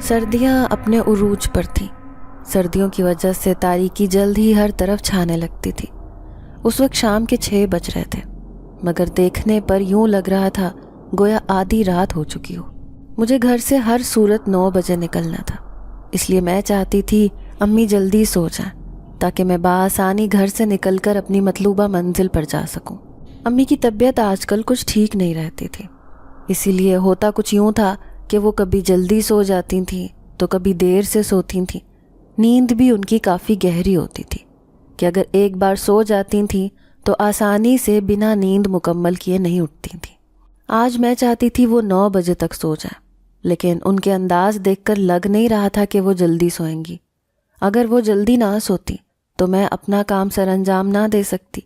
سردیاں اپنے عروج پر تھیں۔ سردیوں کی وجہ سے تاریکی جلد ہی ہر طرف چھانے لگتی تھی۔ اس وقت شام کے 6 بج رہے تھے، مگر دیکھنے پر یوں لگ رہا تھا گویا آدھی رات ہو چکی ہو۔ مجھے گھر سے ہر صورت 9 بجے نکلنا تھا، اس لیے میں چاہتی تھی امی جلدی سو جائیں تاکہ میں بآسانی گھر سے نکل کر اپنی مطلوبہ منزل پر جا سکوں۔ امی کی طبیعت آج کل کچھ ٹھیک نہیں رہتی تھی، اسی لیے ہوتا کچھ یوں تھا کہ وہ کبھی جلدی سو جاتی تھیں تو کبھی دیر سے سوتی تھیں۔ نیند بھی ان کی کافی گہری ہوتی تھی کہ اگر ایک بار سو جاتی تھیں تو آسانی سے بنا نیند مکمل کیے نہیں اٹھتی تھیں۔ آج میں چاہتی تھی وہ 9 بجے تک سو جائیں، لیکن ان کے انداز دیکھ کر لگ نہیں رہا تھا کہ وہ جلدی سوئیں گی۔ اگر وہ جلدی نہ سوتی تو میں اپنا کام سر انجام نہ دے سکتی۔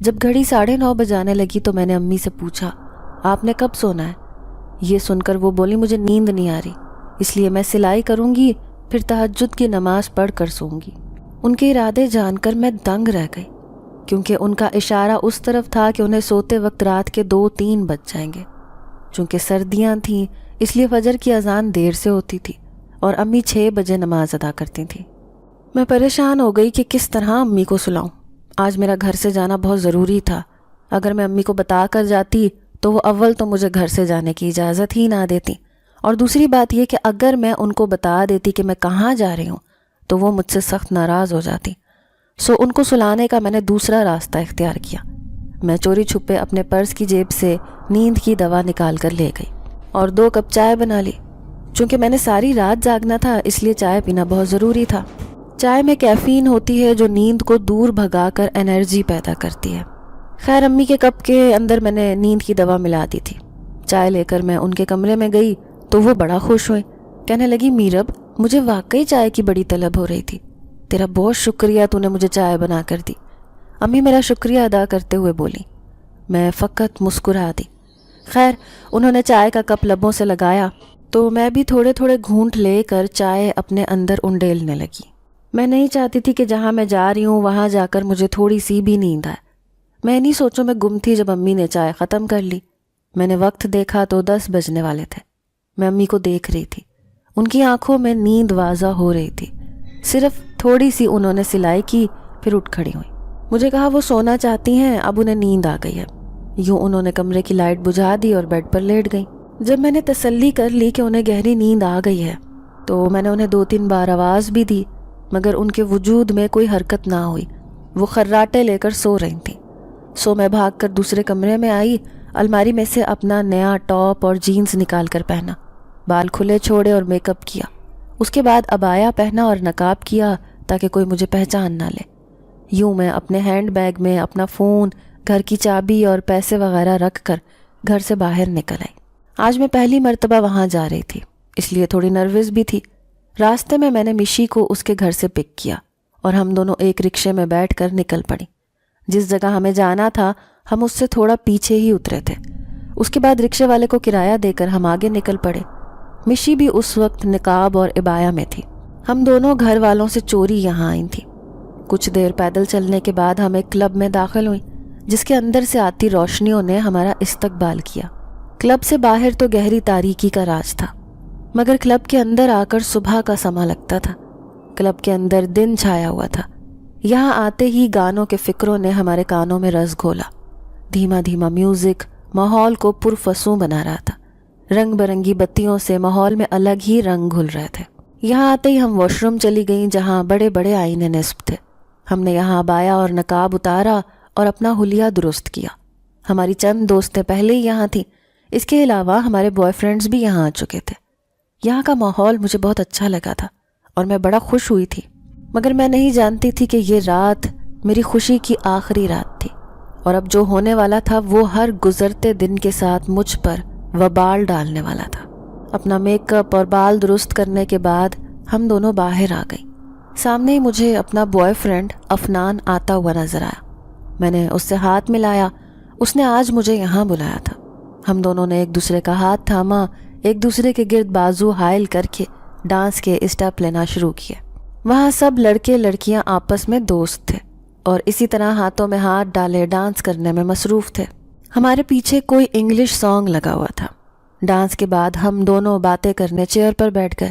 جب گھڑی 9:30 بجانے لگی تو میں نے امی سے پوچھا، آپ نے کب سونا ہے؟ یہ سن کر وہ بولی، مجھے نیند نہیں آ رہی، اس لیے میں سلائی کروں گی، پھر تہجد کی نماز پڑھ کر سوں گی۔ ان کے ارادے جان کر میں دنگ رہ گئی، کیونکہ ان کا اشارہ اس طرف تھا کہ انہیں سوتے وقت رات کے 2-3 بج جائیں گے۔ چونکہ سردیاں تھیں اس لیے فجر کی اذان دیر سے ہوتی تھی اور امی 6 بجے نماز ادا کرتی تھیں۔ میں پریشان ہو گئی کہ کس طرح امی کو سلاؤں۔ آج میرا گھر سے جانا بہت ضروری تھا۔ اگر میں امی کو بتا کر جاتی تو وہ اول تو مجھے گھر سے جانے کی اجازت ہی نہ دیتی، اور دوسری بات یہ کہ اگر میں ان کو بتا دیتی کہ میں کہاں جا رہی ہوں تو وہ مجھ سے سخت ناراض ہو جاتی۔ ان کو سلانے کا میں نے دوسرا راستہ اختیار کیا۔ میں چوری چھپے اپنے پرس کی جیب سے نیند کی دوا نکال کر لے گئی اور 2 کپ چائے بنا لی۔ چونکہ میں نے ساری رات جاگنا تھا اس لیے چائے پینا بہت ضروری تھا۔ چائے میں کیفین ہوتی ہے جو نیند کو دور بھگا کر انرجی پیدا کرتی ہے۔ خیر، امی کے کپ کے اندر میں نے نیند کی دوا ملا دی تھی۔ چائے لے کر میں ان کے کمرے میں گئی تو وہ بڑا خوش ہوئے، کہنے لگی، میرب، مجھے واقعی چائے کی بڑی طلب ہو رہی تھی، تیرا بہت شکریہ، تو نے مجھے چائے بنا کر دی۔ امی میرا شکریہ ادا کرتے ہوئے بولی، میں فقط مسکرا دی۔ خیر، انہوں نے چائے کا کپ لبوں سے لگایا تو میں بھی تھوڑے تھوڑے گھونٹ لے کر چائے اپنے اندر انڈیلنے لگی۔ میں نہیں چاہتی تھی کہ جہاں میں جا رہی ہوں وہاں جا کر مجھے تھوڑی سی بھی نیند آئے۔ میں انہی سوچوں میں گم تھی جب امی نے چائے ختم کر لی۔ میں نے وقت دیکھا تو 10 بجنے والے تھے۔ میں امی کو دیکھ رہی تھی، ان کی آنکھوں میں نیند واضح ہو رہی تھی۔ صرف تھوڑی سی انہوں نے سلائی کی، پھر اٹھ کھڑی ہوئی۔ مجھے کہا وہ سونا چاہتی ہیں، اب انہیں نیند آ گئی ہے۔ یوں انہوں نے کمرے کی لائٹ بجھا دی اور بیڈ پر لیٹ گئیں۔ جب میں نے تسلی کر لی کہ انہیں گہری نیند آ گئی ہے تو میں نے انہیں 2-3 بار آواز بھی دی، مگر ان کے وجود میں کوئی حرکت نہ ہوئی۔ وہ خراٹے لے کر سو رہی تھیں۔ میں بھاگ کر دوسرے کمرے میں آئی، الماری میں سے اپنا نیا ٹاپ اور جینز نکال کر پہنا، بال کھلے چھوڑے اور میک اپ کیا۔ اس کے بعد عبایا پہنا اور نقاب کیا تاکہ کوئی مجھے پہچان نہ لے۔ یوں میں اپنے ہینڈ بیگ میں اپنا فون، گھر کی چابی اور پیسے وغیرہ رکھ کر گھر سے باہر نکل آئی۔ آج میں پہلی مرتبہ وہاں جا رہی تھی، اس لیے تھوڑی نروس بھی تھی۔ راستے میں نے مشی کو اس کے گھر سے پک کیا اور ہم دونوں ایک رکشے میں بیٹھ کر نکل پڑی۔ جس جگہ ہمیں جانا تھا ہم اس سے تھوڑا پیچھے ہی اترے تھے۔ اس کے بعد رکشے والے کو کرایہ دے کر ہم آگے نکل پڑے۔ مشی بھی اس وقت نقاب اور عبایا میں تھی۔ ہم دونوں گھر والوں سے چوری یہاں آئی تھیں۔ کچھ دیر پیدل چلنے کے بعد ہم ایک کلب میں داخل ہوئیں جس کے اندر سے آتی روشنیوں نے ہمارا استقبال کیا۔ کلب سے باہر تو گہری تاریکی کا راز تھا، مگر کلب کے اندر آ کر صبح کا سما لگتا تھا۔ کلب کے اندر دن چھایا ہوا تھا۔ یہاں آتے ہی گانوں کے فکروں نے ہمارے کانوں میں رس گھولا۔ دھیما دھیما میوزک ماحول کو پرفسوں بنا رہا تھا۔ رنگ برنگی بتیوں سے ماحول میں الگ ہی رنگ گھل رہے تھے۔ یہاں آتے ہی ہم واش روم چلی گئیں جہاں بڑے بڑے آئینے نصب تھے۔ ہم نے یہاں عبایا اور نقاب اتارا اور اپنا حلیہ درست کیا۔ ہماری چند دوستیں پہلے ہی یہاں تھیں، اس کے علاوہ ہمارے بوائے فرینڈز بھی یہاں آ چکے تھے۔ یہاں کا ماحول مجھے بہت اچھا لگا تھا اور میں بڑا خوش ہوئی تھی، مگر میں نہیں جانتی تھی کہ یہ رات میری خوشی کی آخری رات تھی، اور اب جو ہونے والا تھا وہ ہر گزرتے دن کے ساتھ مجھ پر وبال ڈالنے والا تھا۔ اپنا میک اپ اور بال درست کرنے کے بعد ہم دونوں باہر آ گئیں۔ سامنے ہی مجھے اپنا بوائے فرینڈ افنان آتا ہوا نظر آیا۔ میں نے اس سے ہاتھ ملایا۔ اس نے آج مجھے یہاں بلایا تھا۔ ہم دونوں نے ایک دوسرے کا ہاتھ تھاما، ایک دوسرے کے گرد بازو حائل کر کے ڈانس کے اسٹیپ لینا شروع کیے۔ وہاں سب لڑکے لڑکیاں آپس میں دوست تھے اور اسی طرح ہاتھوں میں ہاتھ ڈالے ڈانس کرنے میں مصروف تھے۔ ہمارے پیچھے کوئی انگلش سانگ لگا ہوا تھا۔ ڈانس کے بعد ہم دونوں باتیں کرنے چیئر پر بیٹھ گئے۔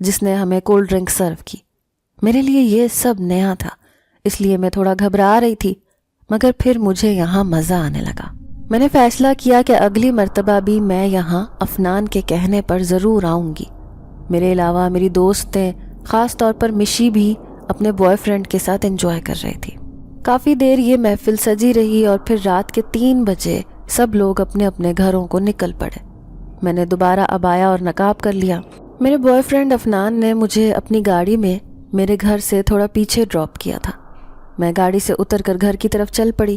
جس نے ہمیں کولڈ ڈرنک سرو کی۔ میرے لیے یہ سب نیا تھا، اس لیے میں تھوڑا گھبرا رہی تھی، مگر پھر مجھے یہاں مزہ آنے لگا۔ میں نے فیصلہ کیا کہ اگلی مرتبہ بھی میں یہاں افنان کے کہنے پر ضرور آؤں گی۔ میرے علاوہ میری دوستیں، خاص طور پر مشی بھی اپنے بوائے فرینڈ کے ساتھ انجوائے کر رہی تھی۔ کافی دیر یہ محفل سجی رہی اور پھر رات کے 3 بجے سب لوگ اپنے اپنے گھروں کو نکل پڑے۔ میں نے دوبارہ عبایا اور نقاب کر لیا۔ میرے بوائے فرینڈ افنان نے مجھے اپنی گاڑی میں میرے گھر سے تھوڑا پیچھے ڈراپ کیا تھا۔ میں گاڑی سے اتر کر گھر کی طرف چل پڑی۔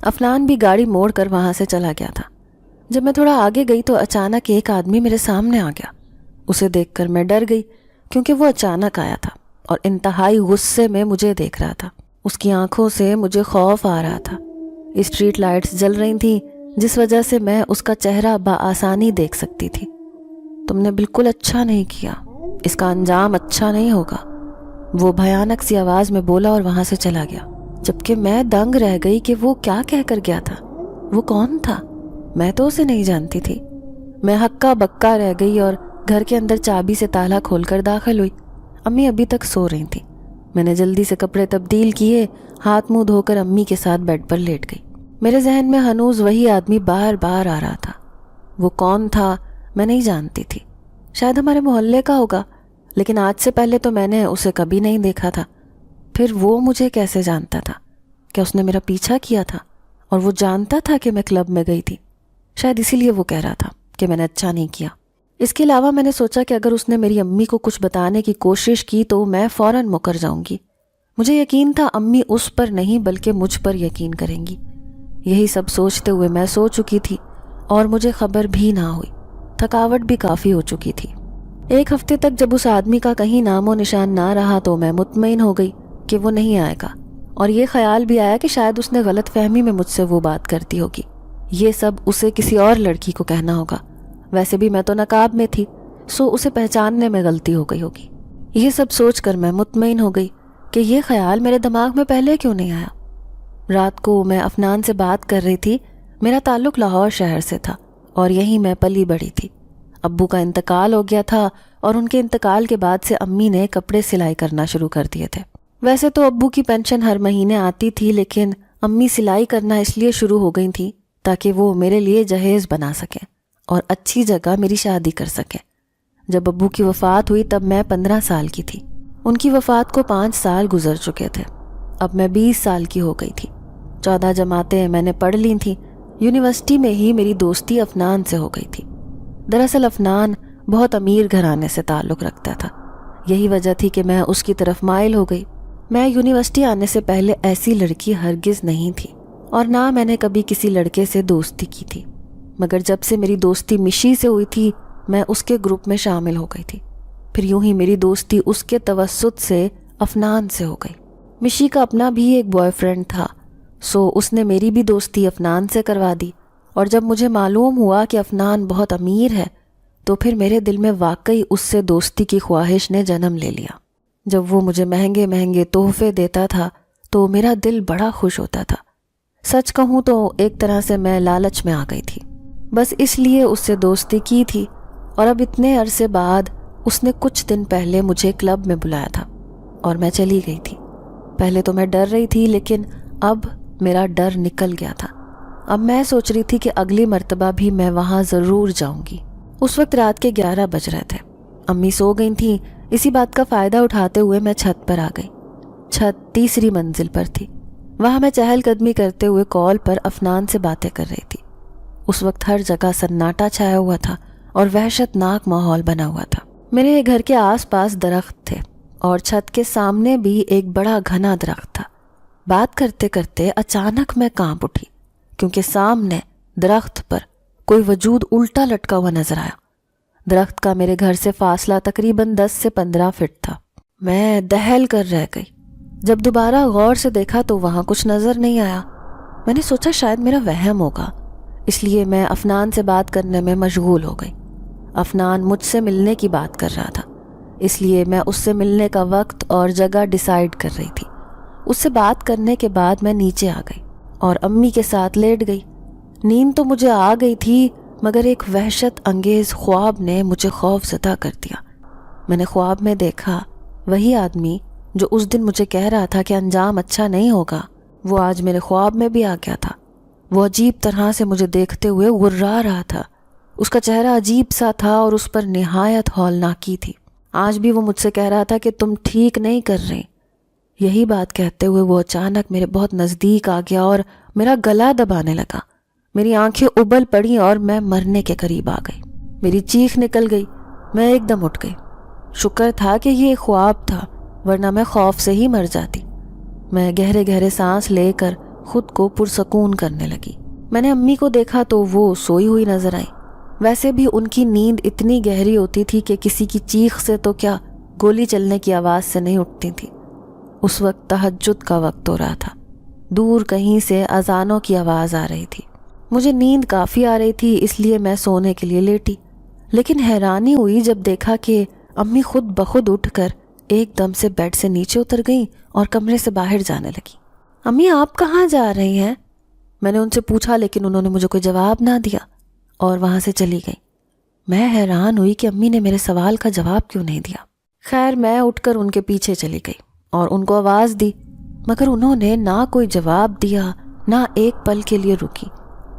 افنان بھی گاڑی موڑ کر وہاں سے چلا گیا تھا۔ جب میں تھوڑا آگے گئی تو اچانک ایک آدمی میرے سامنے آ گیا۔ اسے دیکھ کر میں ڈر گئی کیونکہ وہ اچانک آیا تھا اور انتہائی غصے میں مجھے دیکھ رہا تھا۔ اس کی آنکھوں سے مجھے خوف آ رہا تھا۔ اسٹریٹ لائٹس جل رہی تھیں جس وجہ سے میں اس کا چہرہ بآسانی دیکھ سکتی تھی۔ تم نے بالکل اچھا نہیں کیا، اس کا انجام اچھا نہیں ہوگا، وہ بھیانک سی آواز میں بولا اور وہاں سے چلا گیا، جبکہ میں دنگ رہ گئی کہ وہ کیا کہہ کر گیا تھا۔ وہ کون تھا؟ میں تو اسے نہیں جانتی تھی۔ میں ہکا بکا رہ گئی اور گھر کے اندر چابی سے تالا کھول کر داخل ہوئی۔ امی ابھی تک سو رہی تھی۔ میں نے جلدی سے کپڑے تبدیل کیے، ہاتھ منہ دھو کر امی کے ساتھ بیڈ پر لیٹ گئی۔ میرے ذہن میں ہنوز وہی آدمی بار بار آ رہا تھا۔ وہ کون تھا میں نہیں جانتی تھی، شاید ہمارے محلے کا ہوگا، لیکن آج سے پہلے تو میں نے اسے کبھی نہیں دیکھا تھا۔ پھر وہ مجھے کیسے جانتا تھا؟ کیا اس نے میرا پیچھا کیا تھا اور وہ جانتا تھا کہ میں کلب میں گئی تھی؟ شاید اسی لیے وہ کہہ رہا تھا کہ میں نے اچھا نہیں کیا۔ اس کے علاوہ میں نے سوچا کہ اگر اس نے میری امی کو کچھ بتانے کی کوشش کی تو میں فوراً مکر جاؤں گی۔ مجھے یقین تھا امی اس پر نہیں بلکہ مجھ پر یقین کریں گی۔ یہی سب سوچتے ہوئے میں سو چکی تھی اور مجھے خبر بھی نہ ہوئی۔ تھکاوٹ بھی کافی ہو چکی تھی۔ 1 ہفتے تک جب اس آدمی کا کہیں نام و نشان نہ رہا تو میں مطمئن ہو گئی کہ وہ نہیں آئے گا، اور یہ خیال بھی آیا کہ شاید اس نے غلط فہمی میں مجھ سے وہ بات کرتی ہوگی۔ یہ سب اسے کسی اور لڑکی کو کہنا ہوگا۔ ویسے بھی میں تو نقاب میں تھی، سو اسے پہچاننے میں غلطی ہو گئی ہوگی۔ یہ سب سوچ کر میں مطمئن ہو گئی کہ یہ خیال میرے دماغ میں پہلے کیوں نہیں آیا۔ رات کو میں افنان سے بات کر رہی تھی۔ میرا تعلق لاہور شہر سے تھا اور یہیں میں پلی بڑھی تھی۔ ابو کا انتقال ہو گیا تھا اور ان کے انتقال کے بعد سے امی نے کپڑے سلائی کرنا شروع کر دیے تھے۔ ویسے تو ابو کی پینشن ہر مہینے آتی تھی، لیکن امی سلائی کرنا اس لیے شروع ہو گئی تھی تاکہ وہ میرے لیے جہیز بنا سکیں اور اچھی جگہ میری شادی کر سکیں۔ جب ابو کی وفات ہوئی تب میں 15 سال کی تھی۔ ان کی وفات کو 5 سال گزر چکے تھے۔ اب میں 20 سال کی ہو گئی تھی۔ 14 جماعتیں میں نے پڑھ لی تھیں۔ یونیورسٹی میں ہی میری دوستی افنان سے ہو گئی تھی۔ دراصل افنان بہت امیر گھرانے سے تعلق رکھتا تھا، یہی وجہ تھی کہ میں اس کی طرف مائل ہو گئی۔ میں یونیورسٹی آنے سے پہلے ایسی لڑکی ہرگز نہیں تھی اور نہ میں نے کبھی کسی لڑکے سے دوستی کی تھی، مگر جب سے میری دوستی مشی سے ہوئی تھی میں اس کے گروپ میں شامل ہو گئی تھی۔ پھر یوں ہی میری دوستی اس کے توسط سے افنان سے ہو گئی۔ مشی کا اپنا بھی ایک بوائے فرینڈ تھا، سو اس نے میری بھی دوستی افنان سے کروا دی، اور جب مجھے معلوم ہوا کہ افنان بہت امیر ہے تو پھر میرے دل میں واقعی اس سے دوستی کی خواہش نے جنم لے لیا۔ جب وہ مجھے مہنگے مہنگے تحفے دیتا تھا تو میرا دل بڑا خوش ہوتا تھا۔ سچ کہوں تو ایک طرح سے میں لالچ میں آ گئی تھی، بس اس لیے اس سے دوستی کی تھی۔ اور اب اتنے عرصے بعد اس نے کچھ دن پہلے مجھے کلب میں بلایا تھا اور میں چلی گئی تھی۔ پہلے تو میں ڈر رہی تھی، لیکن اب میرا ڈر نکل گیا تھا۔ اب میں سوچ رہی تھی کہ اگلی مرتبہ بھی میں وہاں ضرور جاؤں گی۔ اس وقت رات کے 11 بج رہے تھے۔ امی سو گئی تھیں۔ اسی بات کا فائدہ اٹھاتے ہوئے میں چھت پر آ گئی۔ چھت 3ری منزل پر تھی۔ وہاں میں چہل قدمی کرتے ہوئے کال پر افنان سے باتیں کر رہی تھی۔ اس وقت ہر جگہ سناٹا چھایا ہوا تھا اور وحشت ناک ماحول بنا ہوا تھا۔ میرے گھر کے آس پاس درخت تھے اور چھت کے سامنے بھی ایک بڑا گھنا درخت تھا۔ بات کرتے کرتے اچانک میں کانپ اٹھی کیونکہ سامنے درخت پر کوئی وجود الٹا لٹکا ہوا نظر آیا۔ درخت کا میرے گھر سے فاصلہ تقریباً 10 سے 15 فٹ تھا۔ میں دہل کر رہ گئی۔ جب دوبارہ غور سے دیکھا تو وہاں کچھ نظر نہیں آیا۔ میں نے سوچا شاید میرا وہم ہوگا، اس لیے میں افنان سے بات کرنے میں مشغول ہو گئی۔ افنان مجھ سے ملنے کی بات کر رہا تھا، اس لیے میں اس سے ملنے کا وقت اور جگہ ڈیسائیڈ کر رہی تھی۔ اس سے بات کرنے کے بعد میں نیچے آ گئی اور امی کے ساتھ لیٹ گئی۔ نیند تو مجھے آ گئی تھی، مگر ایک وحشت انگیز خواب نے مجھے خوف زدہ کر دیا۔ میں نے خواب میں دیکھا وہی آدمی جو اس دن مجھے کہہ رہا تھا کہ انجام اچھا نہیں ہوگا، وہ آج میرے خواب میں بھی آ گیا تھا۔ وہ عجیب طرح سے مجھے دیکھتے ہوئے غرا رہا تھا۔ اس کا چہرہ عجیب سا تھا اور اس پر نہایت ہولناکی تھی۔ آج بھی وہ مجھ سے کہہ رہا تھا کہ تم ٹھیک نہیں کر رہی۔ یہی بات کہتے ہوئے وہ اچانک میرے بہت نزدیک آ گیا اور میرا گلا دبانے لگا۔ میری آنکھیں ابل پڑیں اور میں مرنے کے قریب آ گئی۔ میری چیخ نکل گئی، میں ایک دم اٹھ گئی۔ شکر تھا کہ یہ خواب تھا، ورنہ میں خوف سے ہی مر جاتی۔ میں گہرے گہرے سانس لے کر خود کو پرسکون کرنے لگی۔ میں نے امی کو دیکھا تو وہ سوئی ہوئی نظر آئی۔ ویسے بھی ان کی نیند اتنی گہری ہوتی تھی کہ کسی کی چیخ سے تو کیا گولی چلنے کی آواز سے نہیں اٹھتی تھی۔ اس وقت تہجد کا وقت ہو رہا تھا۔ دور کہیں سے اذانوں کی آواز آ رہی تھی۔ مجھے نیند کافی آ رہی تھی، اس لیے میں سونے کے لیے لیٹی، لیکن حیرانی ہوئی جب دیکھا کہ امی خود بخود اٹھ کر ایک دم سے بیڈ سے نیچے اتر گئیں اور کمرے سے باہر جانے لگی۔ امی آپ کہاں جا رہی ہیں؟ میں نے ان سے پوچھا، لیکن انہوں نے مجھے کوئی جواب نہ دیا اور وہاں سے چلی گئی۔ میں حیران ہوئی کہ امی نے میرے سوال کا جواب کیوں نہیں دیا۔ خیر میں اٹھ کر ان کے پیچھے چلی گئی اور ان کو آواز دی، مگر انہوں نے نہ کوئی جواب دیا نہ ایک پل کے لیے رکی۔